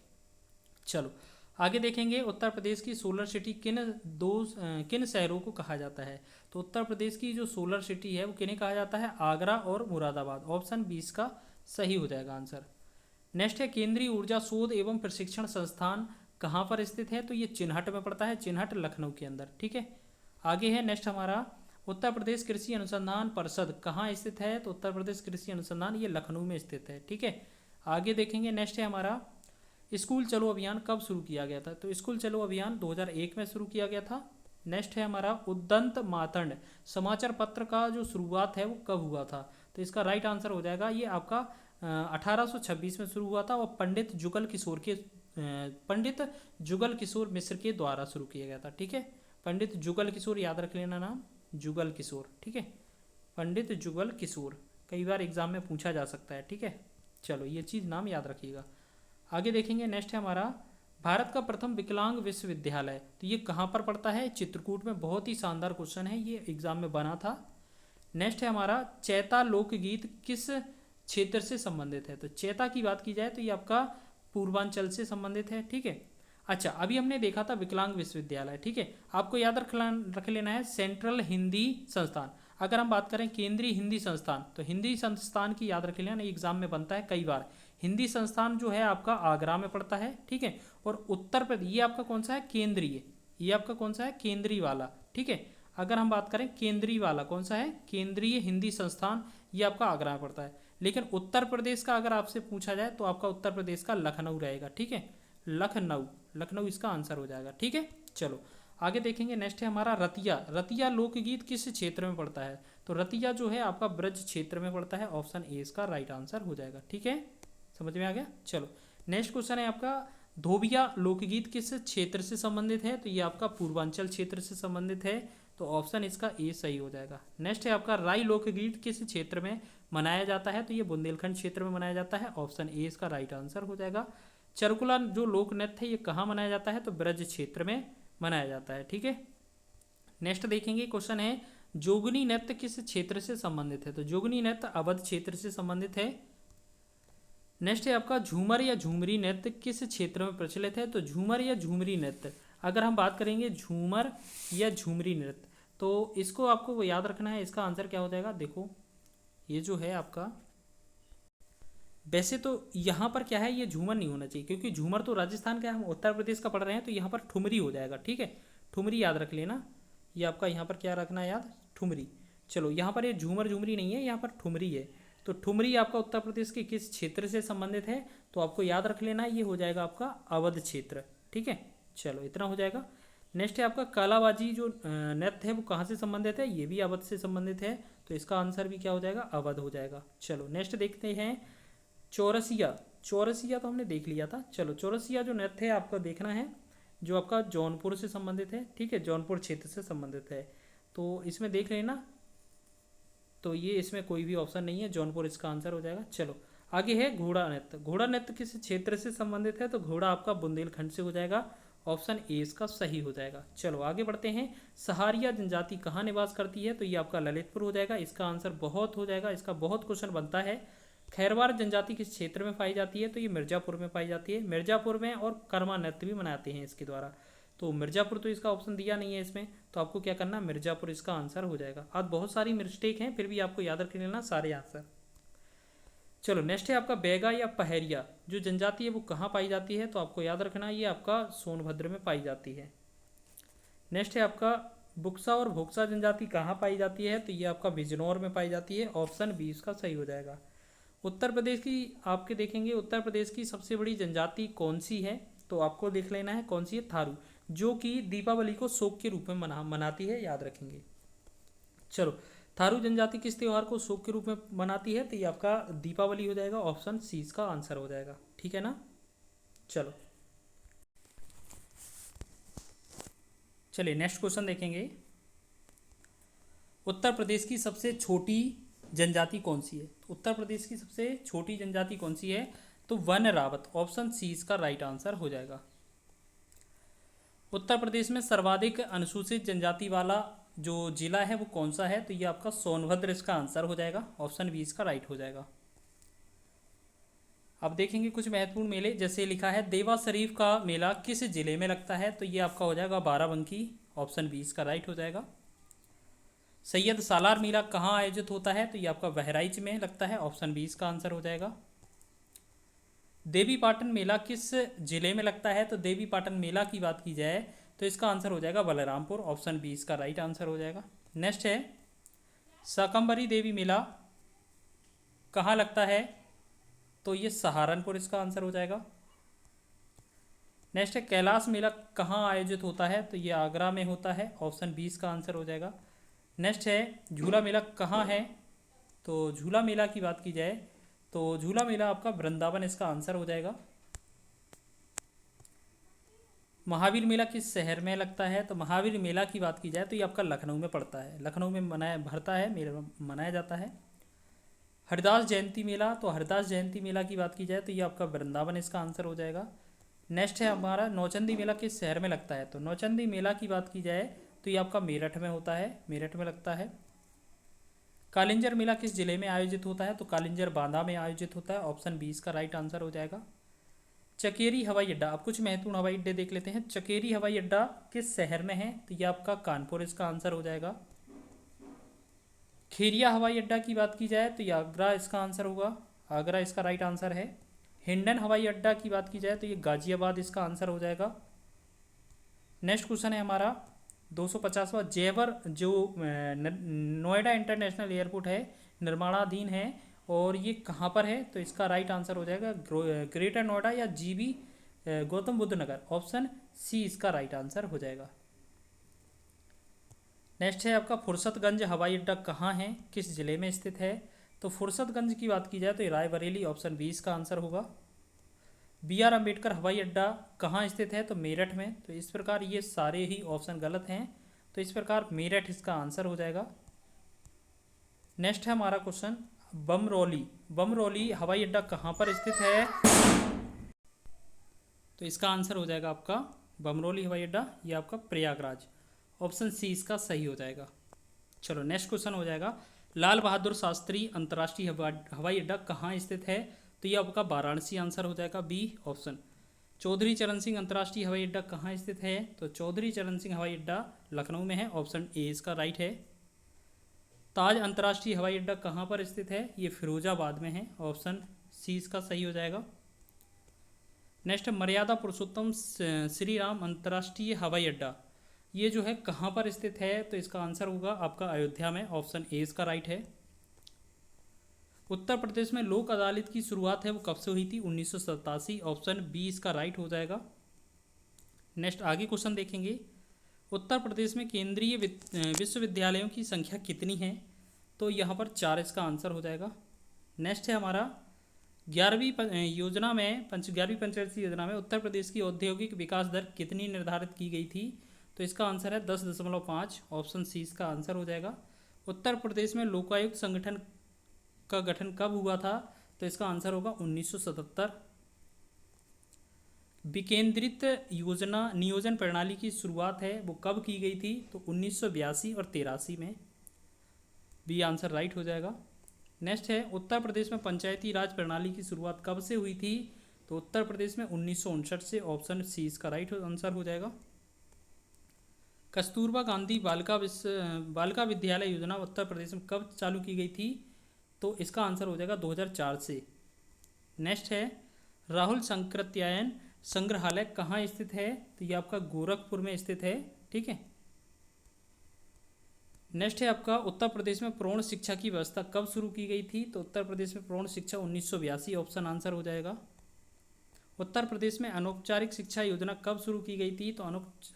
चलो आगे देखेंगे उत्तर प्रदेश की सोलर सिटी किन शहरों को कहा जाता है? तो उत्तर प्रदेश की जो सोलर सिटी है वो किन्हें कहा जाता है? आगरा और मुरादाबाद। ऑप्शन 20 का सही हो जाएगा आंसर। नेक्स्ट है केंद्रीय ऊर्जा शोध एवं प्रशिक्षण संस्थान कहाँ पर स्थित है? तो ये चिन्हट में पड़ता है, चिन्हट लखनऊ के अंदर। ठीक है, आगे है नेक्स्ट हमारा उत्तर प्रदेश कृषि अनुसंधान परिषद कहाँ स्थित है? तो उत्तर प्रदेश कृषि अनुसंधान ये लखनऊ में स्थित है। ठीक है, आगे देखेंगे। नेक्स्ट है हमारा स्कूल चलो अभियान कब शुरू किया गया था? तो स्कूल चलो अभियान 2001 में शुरू किया गया था। नेक्स्ट है हमारा उद्दंत मातंड समाचार पत्र का जो शुरुआत है वो कब हुआ था? तो इसका राइट आंसर हो जाएगा ये आपका 1826 में शुरू हुआ था और पंडित जुगल किशोर मिश्र के द्वारा शुरू किया गया था। ठीक है, पंडित जुगल किशोर याद रख लेना नाम, जुगल किशोर। ठीक है, पंडित जुगल किशोर कई बार एग्जाम में पूछा जा सकता है। ठीक है, चलो ये चीज़ नाम याद रखिएगा। आगे देखेंगे। नेक्स्ट है हमारा भारत का प्रथम विकलांग विश्वविद्यालय, तो ये कहाँ पर पड़ता है? चित्रकूट में। बहुत ही शानदार क्वेश्चन है, ये एग्जाम में बना था। नेक्स्ट है हमारा चैता लोकगीत किस क्षेत्र से संबंधित है? तो चैता की बात की जाए तो ये आपका पूर्वांचल से संबंधित है। ठीक है, अच्छा अभी हमने देखा था विकलांग विश्वविद्यालय। ठीक है, आपको याद रख लेना है सेंट्रल हिंदी संस्थान। अगर हम बात करें केंद्रीय हिंदी संस्थान, तो हिंदी संस्थान की याद रख लेना, एग्जाम में बनता है कई बार। हिंदी संस्थान जो है आपका आगरा में पड़ता है। ठीक है, और उत्तर प्रदेश ये आपका कौन सा है? केंद्रीय, ये आपका कौन सा है? केंद्रीय वाला। ठीक है, अगर हम बात करें केंद्रीय वाला कौन सा है? केंद्रीय हिंदी संस्थान, ये आपका आगरा में पड़ता है। लेकिन उत्तर प्रदेश का अगर आपसे पूछा जाए तो आपका उत्तर प्रदेश का लखनऊ रहेगा। ठीक है, लखनऊ, लखनऊ इसका आंसर हो जाएगा। ठीक है, चलो आगे देखेंगे। नेक्स्ट है हमारा रतिया, रतिया लोकगीत किस क्षेत्र में पड़ता है? तो रतिया जो है आपका ब्रज क्षेत्र में पड़ता है। ऑप्शन ए इसका राइट आंसर हो जाएगा। ठीक है, समझ में आ गया। चलो नेक्स्ट क्वेश्चन है आपका धोबिया लोकगीत किस क्षेत्र से संबंधित है? तो ये आपका पूर्वांचल क्षेत्र से संबंधित है। तो ऑप्शन इसका ए सही हो जाएगा। नेक्स्ट है आपका राई लोकगीत किस क्षेत्र में मनाया जाता है? तो ये बुंदेलखंड क्षेत्र में मनाया जाता है। ऑप्शन ए इसका राइट आंसर हो जाएगा। चरकुला जो लोक नृत्य है ये कहाँ मनाया जाता है? तो ब्रज क्षेत्र में मनाया जाता है। ठीक है, नेक्स्ट देखेंगे। क्वेश्चन है जोगनी नृत्य किस क्षेत्र से संबंधित है? तो जोगनी नृत्य अवध क्षेत्र से संबंधित है। नेक्स्ट है आपका झूमर या झूमरी नृत्य किस क्षेत्र में प्रचलित है? तो झूमर या झूमरी नृत्य, अगर हम बात करेंगे झूमर या झूमरी नृत्य, तो इसको आपको याद रखना है। इसका आंसर क्या हो जाएगा? देखो ये जो है आपका, वैसे तो यहाँ पर क्या है, ये झूमर नहीं होना चाहिए क्योंकि झूमर तो राजस्थान का है, हम उत्तर प्रदेश का पढ़ रहे हैं, तो यहाँ पर ठुमरी हो जाएगा। ठीक है, ठुमरी याद रख लेना। ये आपका यहाँ पर क्या रखना है याद? ठुमरी। चलो यहाँ पर ये झूमर झूमरी नहीं है, यहाँ पर ठुमरी है। तो ठुमरी आपका उत्तर प्रदेश के किस क्षेत्र से संबंधित है? तो आपको याद रख लेना, ये हो जाएगा आपका अवध क्षेत्र। ठीक है, चलो इतना हो जाएगा। नेक्स्ट है आपका कालाबाजी जो नृत्य है वो कहाँ से संबंधित है? ये भी अवध से संबंधित है। तो इसका आंसर भी क्या हो जाएगा? अवध हो जाएगा। चलो नेक्स्ट देखते हैं चौरसिया। चौरसिया तो हमने देख लिया था। चलो चौरसिया जो नृत्य है आपको देखना है, जो आपका जौनपुर से संबंधित है, ठीक है, जौनपुर क्षेत्र से संबंधित है। तो इसमें देख लेना, तो ये इसमें कोई भी ऑप्शन नहीं है, जौनपुर इसका आंसर हो जाएगा। चलो आगे है घोड़ा नृत्य। घोड़ा नृत्य किस क्षेत्र से संबंधित है? तो घोड़ा आपका बुंदेलखंड से हो जाएगा, ऑप्शन ए इसका सही हो जाएगा। चलो आगे बढ़ते हैं। सहारिया जनजाति कहाँ निवास करती है? तो ये आपका ललितपुर हो जाएगा, इसका आंसर बहुत हो जाएगा, इसका बहुत क्वेश्चन बनता है। खैरवार जनजाति किस क्षेत्र में पाई जाती है? तो ये मिर्जापुर में पाई जाती है, मिर्जापुर में, और कर्मा नृत्य भी मनाते हैं इसके द्वारा। तो मिर्जापुर तो इसका ऑप्शन दिया नहीं है इसमें, तो आपको क्या करना, मिर्जापुर इसका आंसर हो जाएगा। आज बहुत सारी मिस्टेक हैं, फिर भी आपको याद रख लेना सारे आंसर। चलो नेक्स्ट है आपका बैगा या पहरिया जो जनजाति है वो कहाँ पाई जाती है? तो आपको याद रखना ये आपका सोनभद्र में पाई जाती है। नेक्स्ट है आपका बुक्सा और भोक्सा जनजाति कहाँ पाई जाती है? तो ये आपका बिजनौर में पाई जाती है, ऑप्शन बी इसका सही हो जाएगा। उत्तर प्रदेश की आपके देखेंगे, उत्तर प्रदेश की सबसे बड़ी जनजाति कौन सी है? तो आपको देख लेना है कौन सी है, थारू, जो कि दीपावली को शोक के रूप में मनाती है, याद रखेंगे। चलो थारू जनजाति किस त्योहार को शोक के रूप में मनाती है? तो ये आपका दीपावली हो जाएगा, ऑप्शन सी इसका आंसर हो जाएगा, ठीक है ना। चलो चलिए नेक्स्ट क्वेश्चन देखेंगे। उत्तर प्रदेश की सबसे छोटी जनजाति कौन सी है? तो उत्तर प्रदेश की सबसे छोटी जनजाति कौन सी है? तो वन रावत, ऑप्शन सी इसका राइट आंसर हो जाएगा। उत्तर प्रदेश में सर्वाधिक अनुसूचित जनजाति वाला जो जिला है वो कौन सा है? तो ये आपका सोनभद्र इसका आंसर हो जाएगा, ऑप्शन बी इसका राइट हो जाएगा। अब देखेंगे कुछ महत्वपूर्ण मेले, जैसे लिखा है देवा शरीफ का मेला किस जिले में लगता है? तो ये आपका हो जाएगा बाराबंकी, ऑप्शन बी इसका राइट हो जाएगा। सैयद सालार मेला कहाँ आयोजित होता है? तो ये आपका बहराइच में लगता है, ऑप्शन बी इसका आंसर हो जाएगा। देवी पाटन मेला किस जिले में लगता है? तो देवी पाटन मेला की बात की जाए तो इसका आंसर हो जाएगा बलरामपुर, ऑप्शन बी इसका राइट आंसर हो जाएगा। नेक्स्ट है शाकंभरी देवी मेला कहाँ लगता है? तो ये सहारनपुर इसका आंसर हो जाएगा। नेक्स्ट है कैलाश मेला कहाँ आयोजित होता है? तो ये आगरा में होता है, ऑप्शन बी इसका आंसर हो जाएगा। नेक्स्ट है झूला मेला कहाँ है? तो झूला मेला की बात की जाए तो झूला मेला आपका वृंदावन इसका आंसर हो जाएगा। महावीर मेला किस शहर में लगता है? तो महावीर मेला की बात की जाए तो ये आपका लखनऊ में पड़ता है, लखनऊ में मनाया जाता है। हरिदास जयंती मेला, तो हरिदास जयंती मेला की बात की जाए तो ये आपका वृंदावन इसका आंसर हो जाएगा। नेक्स्ट है हमारा नौचंदी मेला किस शहर में लगता है? तो नौचंदी मेला की बात की जाए तो ये आपका मेरठ में होता है, मेरठ में लगता है। कालिंजर मेला किस जिले में आयोजित होता है? तो कालिंजर बांदा में आयोजित होता है, ऑप्शन बी इसका राइट आंसर हो जाएगा। चकेरी हवाई अड्डा, अब कुछ महत्वपूर्ण हवाई अड्डे देख लेते हैं। चकेरी हवाई अड्डा किस शहर में है? तो ये आपका कानपुर इसका आंसर हो जाएगा। खेरिया हवाई अड्डा की बात की जाए तो ये आगरा इसका आंसर होगा, आगरा इसका राइट आंसर है। हिंडन हवाई अड्डा की बात की जाए तो ये गाजियाबाद इसका आंसर हो जाएगा। नेक्स्ट क्वेश्चन है हमारा 250वां, जेवर जो नोएडा इंटरनेशनल एयरपोर्ट है निर्माणाधीन है और ये कहाँ पर है? तो इसका राइट आंसर हो जाएगा ग्रेटर नोएडा या जीबी गौतम बुद्ध नगर, ऑप्शन सी इसका राइट आंसर हो जाएगा। नेक्स्ट है आपका फुर्सतगंज हवाई अड्डा कहाँ है, किस जिले में स्थित है? तो फुर्सतगंज की बात की जाए तो रायबरेली, ऑप्शन बी इसका आंसर होगा। बी आर अम्बेडकर हवाई अड्डा कहाँ स्थित है? तो मेरठ में। तो इस प्रकार ये सारे ही ऑप्शन गलत हैं, तो इस प्रकार मेरठ इसका आंसर हो जाएगा। नेक्स्ट है हमारा क्वेश्चन बमरौली, बमरौली हवाई अड्डा कहाँ पर स्थित है? तो इसका आंसर हो जाएगा आपका बमरौली हवाई अड्डा, ये आपका प्रयागराज, ऑप्शन सी इसका सही हो जाएगा। चलो नेक्स्ट क्वेश्चन हो जाएगा लाल बहादुर शास्त्री अंतर्राष्ट्रीय हवाई अड्डा कहाँ स्थित है? तो ये आपका वाराणसी आंसर हो जाएगा, बी ऑप्शन। चौधरी चरण सिंह अंतर्राष्ट्रीय हवाई अड्डा कहाँ स्थित है? तो चौधरी चरण सिंह हवाई अड्डा लखनऊ में है, ऑप्शन ए इसका राइट है। ताज अंतर्राष्ट्रीय हवाई अड्डा कहाँ पर स्थित है? ये फिरोजाबाद में है, ऑप्शन सी इसका सही हो जाएगा। नेक्स्ट मर्यादा पुरुषोत्तम श्री राम अंतर्राष्ट्रीय हवाई अड्डा, ये जो है कहाँ पर स्थित है? तो इसका आंसर होगा आपका अयोध्या में, ऑप्शन ए इसका राइट है। उत्तर प्रदेश में लोक अदालत की शुरुआत है वो कब से हुई थी? 1987, ऑप्शन बी इसका राइट हो जाएगा। नेक्स्ट आगे क्वेश्चन देखेंगे उत्तर प्रदेश में केंद्रीय विश्वविद्यालयों की संख्या कितनी है? तो यहाँ पर 4 इसका आंसर हो जाएगा। नेक्स्ट है हमारा योजना में 11वीं पंचवर्षीय योजना में उत्तर प्रदेश की औद्योगिक विकास दर कितनी निर्धारित की गई थी? तो इसका आंसर है 10.5। ऑप्शन सी इसका आंसर हो जाएगा। उत्तर प्रदेश में लोकायुक्त संगठन का गठन कब हुआ था? तो इसका आंसर होगा 1977। विकेंद्रित योजना नियोजन प्रणाली की शुरुआत है वो कब की गई थी? तो 1982 और 83 में। बी आंसर राइट हो जाएगा। नेक्स्ट है उत्तर प्रदेश में पंचायती राज प्रणाली की शुरुआत कब से हुई थी? तो उत्तर प्रदेश में 1959 से। ऑप्शन सी इसका राइट आंसर हो जाएगा। कस्तूरबा गांधी बालिका विद्यालय योजना उत्तर प्रदेश में कब चालू की गई थी? तो इसका आंसर हो जाएगा 2004 से। नेक्स्ट है राहुल संकृत्यायन संग्रहालय कहाँ स्थित है? तो ये आपका गोरखपुर में स्थित है। ठीक है। नेक्स्ट है आपका उत्तर प्रदेश में प्रौढ़ शिक्षा की व्यवस्था कब शुरू की गई थी? तो उत्तर प्रदेश में प्रौढ़ शिक्षा 1982। ऑप्शन आंसर हो जाएगा। उत्तर प्रदेश में अनौपचारिक शिक्षा योजना कब शुरू की गई थी? तो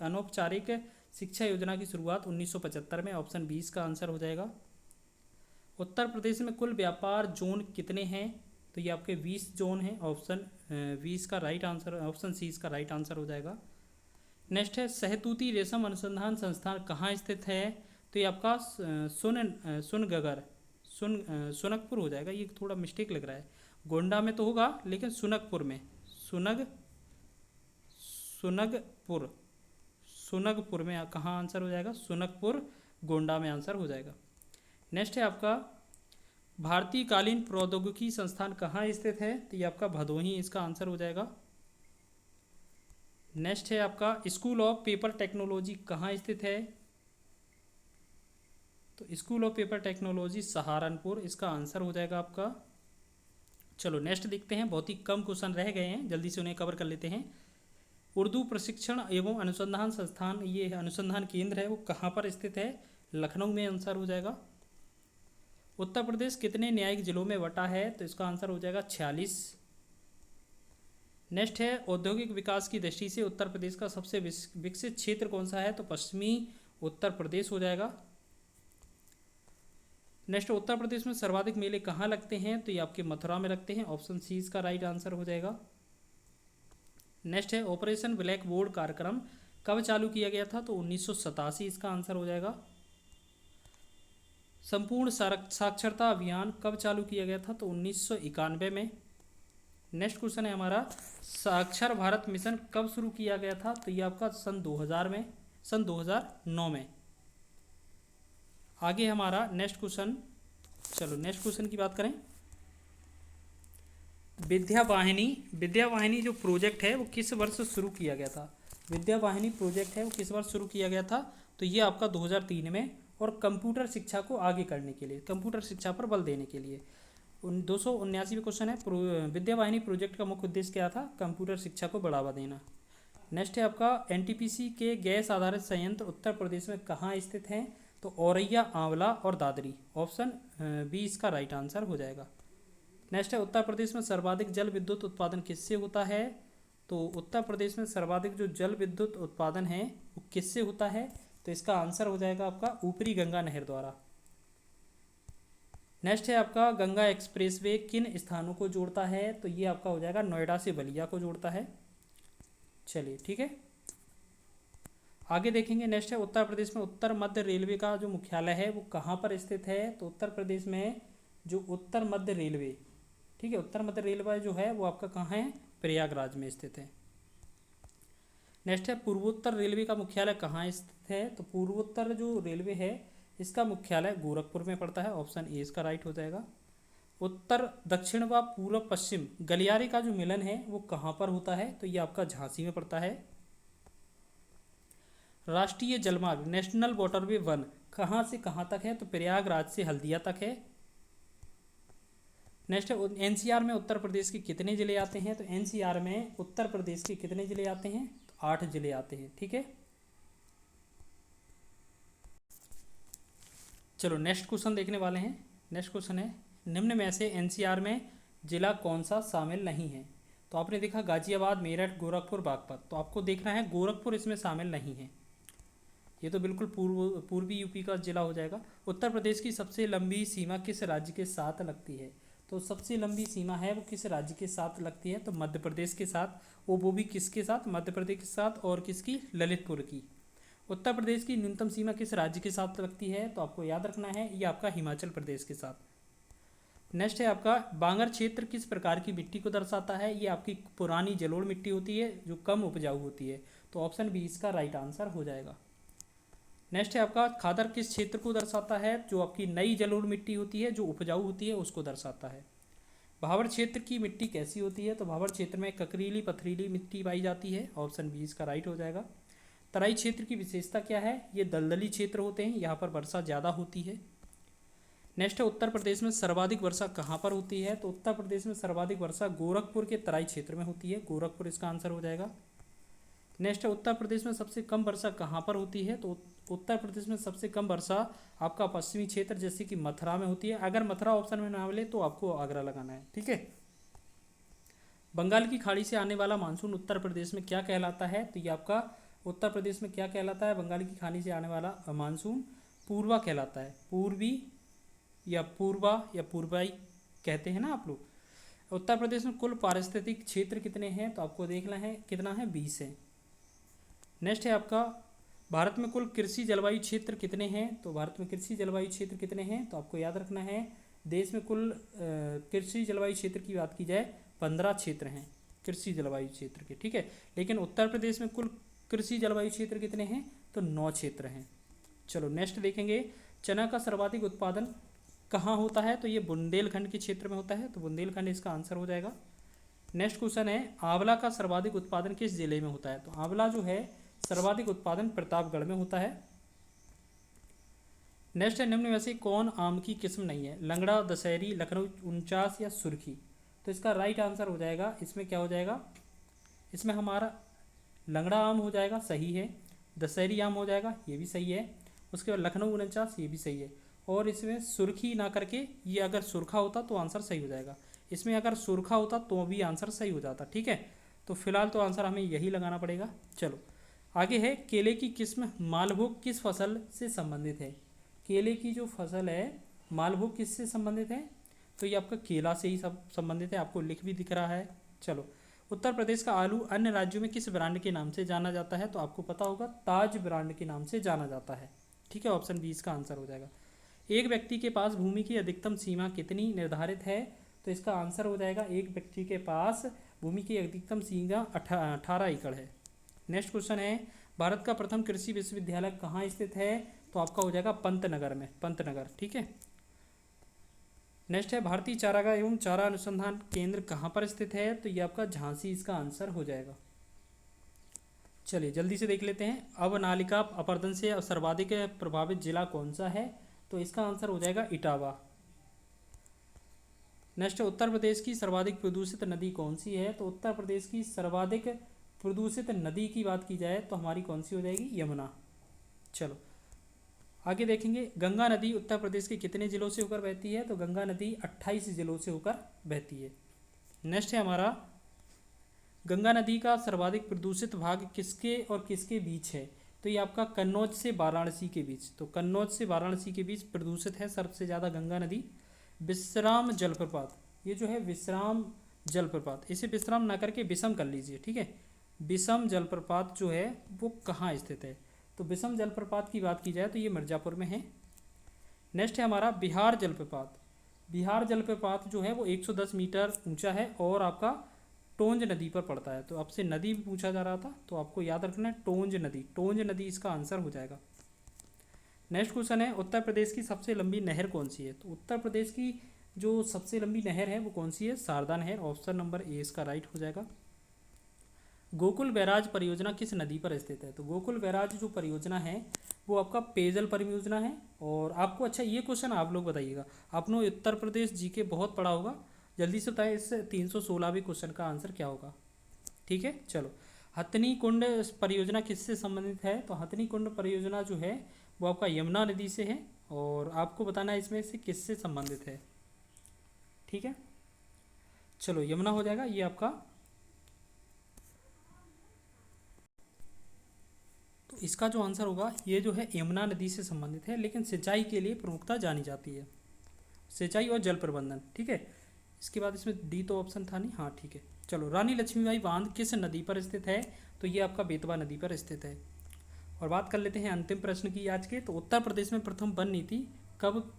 अनौपचारिक शिक्षा योजना की शुरुआत 1975 में। ऑप्शन 20 का आंसर हो जाएगा। उत्तर प्रदेश में कुल व्यापार जोन कितने हैं? तो ये आपके 20 जोन हैं। ऑप्शन 20 का राइट आंसर, ऑप्शन सी इसका राइट आंसर हो जाएगा। नेक्स्ट है सहतूती रेशम अनुसंधान संस्थान कहाँ स्थित है? तो ये आपका सुनकपुर हो जाएगा। ये थोड़ा मिस्टेक लग रहा है, गोंडा में तो होगा लेकिन सुनकपुर में, सुनगपुर में कहाँ आंसर हो जाएगा? सुनकपुर, गोंडा में आंसर हो जाएगा। नेक्स्ट है आपका भारतीय कालीन प्रौद्योगिकी संस्थान कहाँ स्थित है? तो ये आपका भदोही इसका आंसर हो जाएगा। नेक्स्ट है आपका स्कूल ऑफ पेपर टेक्नोलॉजी कहाँ स्थित है? तो school of paper technology Saharanpur इसका आंसर हो जाएगा आपका। चलो नेक्स्ट देखते हैं, बहुत ही कम क्वेश्चन रह गए हैं, जल्दी से उन्हें कवर कर लेते हैं। उर्दू प्रशिक्षण एवं अनुसंधान संस्थान, ये अनुसंधान केंद्र है वो कहाँ पर स्थित है? लखनऊ में आंसर हो जाएगा। उत्तर प्रदेश कितने न्यायिक जिलों में बटा है? तो इसका आंसर हो जाएगा 46। नेक्स्ट है औद्योगिक विकास की दृष्टि से उत्तर प्रदेश का सबसे विकसित क्षेत्र कौन सा है? तो पश्चिमी उत्तर प्रदेश हो जाएगा। नेक्स्ट उत्तर प्रदेश में सर्वाधिक मेले कहाँ लगते हैं? तो ये आपके मथुरा में लगते हैं। ऑप्शन सी इसका राइट आंसर हो जाएगा। नेक्स्ट है ऑपरेशन ब्लैक बोर्ड कार्यक्रम कब चालू किया गया था? तो 1987 इसका आंसर हो जाएगा। संपूर्ण साक्षरता अभियान कब चालू किया गया था? तो 1991 में। नेक्स्ट क्वेश्चन है हमारा साक्षर भारत मिशन कब शुरू किया गया था? तो ये आपका सन 2009 में। आगे हमारा नेक्स्ट क्वेश्चन, चलो नेक्स्ट क्वेश्चन की बात करें। विद्यावाहिनी जो प्रोजेक्ट है वो किस वर्ष शुरू किया गया था? विद्यावाहिनी प्रोजेक्ट है वो किस वर्ष शुरू किया गया था? तो ये आपका 2003 में, और कंप्यूटर शिक्षा को आगे करने के लिए, कंप्यूटर शिक्षा पर बल देने के लिए। 279 क्वेश्चन है, विद्यावाहिनी प्रोजेक्ट का मुख्य उद्देश्य क्या था? कंप्यूटर शिक्षा को बढ़ावा देना। नेक्स्ट है आपका एनटीपीसी के गैस आधारित संयंत्र उत्तर प्रदेश में कहाँ स्थित हैं? तो औरैया, आंवला और दादरी। ऑप्शन बी इसका राइट आंसर हो जाएगा। नेक्स्ट है उत्तर प्रदेश में सर्वाधिक जल विद्युत उत्पादन किससे होता है? तो उत्तर प्रदेश में सर्वाधिक जो जल विद्युत उत्पादन है वो किससे होता है? तो इसका आंसर हो जाएगा आपका ऊपरी गंगा नहर द्वारा। नेक्स्ट है आपका गंगा एक्सप्रेसवे किन स्थानों को जोड़ता है? तो ये आपका हो जाएगा नोएडा से बलिया को जोड़ता है। चलिए ठीक है, आगे देखेंगे। नेक्स्ट है उत्तर प्रदेश में उत्तर मध्य रेलवे का जो मुख्यालय है वो कहाँ पर स्थित है? तो उत्तर प्रदेश में जो उत्तर मध्य रेलवे, ठीक है, उत्तर मध्य रेलवे जो है वो आपका कहाँ है? प्रयागराज में स्थित है। नेक्स्ट है पूर्वोत्तर रेलवे का मुख्यालय कहाँ स्थित है? तो पूर्वोत्तर जो रेलवे है इसका मुख्यालय गोरखपुर में पड़ता है। ऑप्शन ए इसका राइट हो जाएगा। उत्तर दक्षिण व पूर्व पश्चिम गलियारे का जो मिलन है वो कहाँ पर होता है? तो ये आपका झांसी में पड़ता है। राष्ट्रीय जलमार्ग नेशनल वाटरवे 1 कहाँ से कहाँ तक है? तो प्रयागराज से हल्दिया तक है। नेक्स्ट है एनसीआर में उत्तर प्रदेश के कितने जिले आते हैं? तो एनसीआर में उत्तर प्रदेश के कितने जिले आते हैं? तो 8 जिले आते हैं। ठीक है, चलो नेक्स्ट क्वेश्चन देखने वाले हैं। नेक्स्ट क्वेश्चन है निम्न में से एनसीआर में जिला कौन सा शामिल नहीं है? तो आपने देखा गाजियाबाद, मेरठ, गोरखपुर, बागपत, तो आपको देखना है गोरखपुर इसमें शामिल नहीं है। ये तो बिल्कुल पूर्वी यूपी का जिला हो जाएगा। उत्तर प्रदेश की सबसे लंबी सीमा किस राज्य के साथ लगती है? तो सबसे लंबी सीमा है वो किस राज्य के साथ लगती है? तो मध्य प्रदेश के साथ। वो भी किसके साथ? मध्य प्रदेश के साथ। और किसकी? ललितपुर की। उत्तर प्रदेश की न्यूनतम सीमा किस राज्य के साथ लगती है? तो आपको याद रखना है ये आपका हिमाचल प्रदेश के साथ। नेक्स्ट है आपका बांगर क्षेत्र किस प्रकार की मिट्टी को दर्शाता है? ये आपकी पुरानी जलोढ़ मिट्टी होती है जो कम उपजाऊ होती है। तो ऑप्शन बी इसका राइट आंसर हो जाएगा। नेक्स्ट है आपका खादर किस क्षेत्र को दर्शाता है? जो आपकी नई जलोढ़ मिट्टी होती है जो उपजाऊ होती है उसको दर्शाता है। भावर क्षेत्र की मिट्टी कैसी होती है? तो भावर क्षेत्र में ककरीली पथरीली मिट्टी पाई जाती है। ऑप्शन बी इसका राइट हो जाएगा। तराई क्षेत्र की विशेषता क्या है? ये दलदली क्षेत्र होते हैं, यहाँ पर वर्षा ज़्यादा होती है। नेक्स्ट है उत्तर प्रदेश में सर्वाधिक वर्षा कहाँ पर होती है? तो उत्तर प्रदेश में सर्वाधिक वर्षा गोरखपुर के तराई क्षेत्र में होती है। गोरखपुर इसका आंसर हो जाएगा। नेक्स्ट है उत्तर प्रदेश में सबसे कम वर्षा कहाँ पर होती है? तो उत्तर प्रदेश में सबसे कम वर्षा आपका पश्चिमी क्षेत्र जैसे कि मथुरा में होती है। अगर मथुरा ऑप्शन में ना मिले तो आपको आगरा लगाना है, ठीक है। बंगाल की खाड़ी से आने वाला मानसून उत्तर प्रदेश में क्या कहलाता है? तो ये आपका उत्तर प्रदेश में क्या कहलाता है? बंगाल की खाड़ी से आने वाला मानसून पूर्वा कहलाता है। पूर्वी या पूर्वा या पूर्वाई कहते हैं ना आप लोग। उत्तर प्रदेश में कुल पारिस्थितिक क्षेत्र कितने हैं? तो आपको देखना है कितना है, 20 है। नेक्स्ट है आपका भारत में कुल कृषि जलवायु क्षेत्र कितने हैं? तो भारत में कृषि जलवायु क्षेत्र कितने हैं? तो आपको याद रखना है देश में कुल कृषि जलवायु क्षेत्र की बात की जाए 15 क्षेत्र हैं कृषि जलवायु क्षेत्र के, ठीक है। लेकिन उत्तर प्रदेश में कुल कृषि जलवायु क्षेत्र कितने हैं? तो 9 क्षेत्र हैं। चलो नेक्स्ट देखेंगे, चना का सर्वाधिक उत्पादन कहाँ होता है? तो ये बुंदेलखंड के क्षेत्र में होता है। तो बुंदेलखंड इसका आंसर हो जाएगा। नेक्स्ट क्वेश्चन है आंवला का सर्वाधिक उत्पादन किस जिले में होता है? तो आंवला जो है सर्वाधिक उत्पादन प्रतापगढ़ में होता है। नेक्स्ट है निम्न में से कौन आम की किस्म नहीं है? लंगड़ा, दशहरी, लखनऊ 49 या सुर्खी? तो इसका राइट आंसर हो जाएगा, इसमें क्या हो जाएगा, इसमें हमारा लंगड़ा आम हो जाएगा, सही है। दशहरी आम हो जाएगा, ये भी सही है। उसके बाद लखनऊ 49 ये भी सही है। और इसमें सुर्खी ना करके ये अगर सुरखा होता तो आंसर सही हो जाएगा। इसमें अगर सुरखा होता तो भी आंसर सही हो जाता, ठीक है। तो फिलहाल तो आंसर हमें यही लगाना पड़ेगा। चलो आगे है केले की किस्म मालभोग किस फसल से संबंधित है? केले की जो फसल है मालभोग किससे संबंधित है? तो ये आपका केला से ही सब संबंधित है, आपको लिख भी दिख रहा है। चलो उत्तर प्रदेश का आलू अन्य राज्यों में किस ब्रांड के नाम से जाना जाता है? तो आपको पता होगा ताज ब्रांड के नाम से जाना जाता है, ठीक है। ऑप्शन बी इसका आंसर हो जाएगा। एक व्यक्ति के पास भूमि की अधिकतम सीमा कितनी निर्धारित है? तो इसका आंसर हो जाएगा एक व्यक्ति के पास भूमि की अधिकतम सीमा 18 एकड़ है। नेक्स्ट क्वेश्चन है भारत का प्रथम कृषि विश्वविद्यालय कहाँ स्थित है? तो आपका हो जाएगा पंतनगर में, पंतनगर, ठीक है। नेक्स्ट है भारतीय चारागाह एवं चारा अनुसंधान केंद्र कहाँ पर स्थित है? तो ये आपका झांसी इसका आंसर हो जाएगा। चलिए जल्दी से देख लेते हैं, अवनालिका अपरदन से सर्वाधिक प्रभावित जिला कौन सा है? तो इसका आंसर हो जाएगा इटावा। नेक्स्ट उत्तर प्रदेश की सर्वाधिक प्रदूषित नदी कौन सी है? तो उत्तर प्रदेश की सर्वाधिक प्रदूषित नदी की बात की जाए तो हमारी कौन सी हो जाएगी? यमुना। चलो आगे देखेंगे, गंगा नदी उत्तर प्रदेश के कितने जिलों से होकर बहती है? तो गंगा नदी 28 जिलों से होकर बहती है। नेक्स्ट है हमारा गंगा नदी का सर्वाधिक प्रदूषित भाग किसके और किसके बीच है? तो ये आपका कन्नौज से वाराणसी के बीच, तो कन्नौज से वाराणसी के बीच प्रदूषित है सबसे ज़्यादा गंगा नदी। विश्राम जलप्रपात, ये जो है विश्राम जलप्रपात, इसे विश्राम ना करके विषम कर लीजिए, ठीक है। विषम जलप्रपात जो है वो कहाँ स्थित है? तो विषम जलप्रपात की बात की जाए तो ये मिर्ज़ापुर में है। नेक्स्ट है हमारा बिहार जलप्रपात। बिहार जलप्रपात जो है वो 110 मीटर ऊंचा है और आपका टोंज नदी पर पड़ता है। तो आपसे नदी भी पूछा जा रहा था तो आपको याद रखना है टोंज नदी, टोंज नदी इसका आंसर हो जाएगा। नेक्स्ट क्वेश्चन है उत्तर प्रदेश की सबसे लंबी नहर कौन सी है? तो उत्तर प्रदेश की जो सबसे लंबी नहर है वो कौन सी है? शारदा नहर। ऑप्शन नंबर ए इसका राइट हो जाएगा। गोकुल बैराज परियोजना किस नदी पर स्थित है? तो गोकुल बैराज जो परियोजना है वो आपका पेयजल परियोजना है। और आपको अच्छा ये क्वेश्चन आप लोग बताइएगा, आपने उत्तर प्रदेश जीके बहुत पढ़ा होगा, जल्दी से बताएं इस 316वें क्वेश्चन का आंसर क्या होगा, ठीक है। चलो हथनी कुंड परियोजना किससे संबंधित है? तो हथनी कुंड परियोजना जो है वो आपका यमुना नदी से है और आपको बताना है इसमें से किससे संबंधित है, ठीक है। चलो यमुना हो जाएगा ये आपका। तो इसका जो आंसर होगा ये जो है यमुना नदी से संबंधित है, लेकिन सिंचाई के लिए प्रमुखता जानी जाती है, सिंचाई और जल प्रबंधन, ठीक है। इसके बाद इसमें डी तो ऑप्शन था नहीं, हाँ ठीक है। चलो, रानी लक्ष्मीबाई बांध किस नदी पर स्थित है? तो ये आपका बेतवा नदी पर स्थित है। और बात कर लेते हैं अंतिम प्रश्न की आज के। तो उत्तर प्रदेश में प्रथम वन नीति कब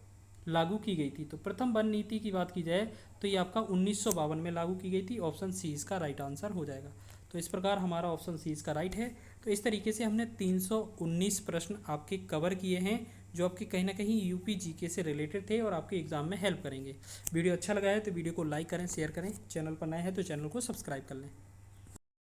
लागू की गई थी? तो प्रथम वन नीति की बात की जाए तो ये आपका 1952 में लागू की गई थी। ऑप्शन सी इसका राइट आंसर हो जाएगा। तो इस प्रकार हमारा ऑप्शन सी इसका राइट है। तो इस तरीके से हमने 319 प्रश्न आपके कवर किए हैं जो आपके कहीं ना कहीं यूपी जीके से रिलेटेड थे और आपके एग्जाम में हेल्प करेंगे। वीडियो अच्छा लगा है तो वीडियो को लाइक करें, शेयर करें। चैनल पर नए हैं तो चैनल को सब्सक्राइब कर लें।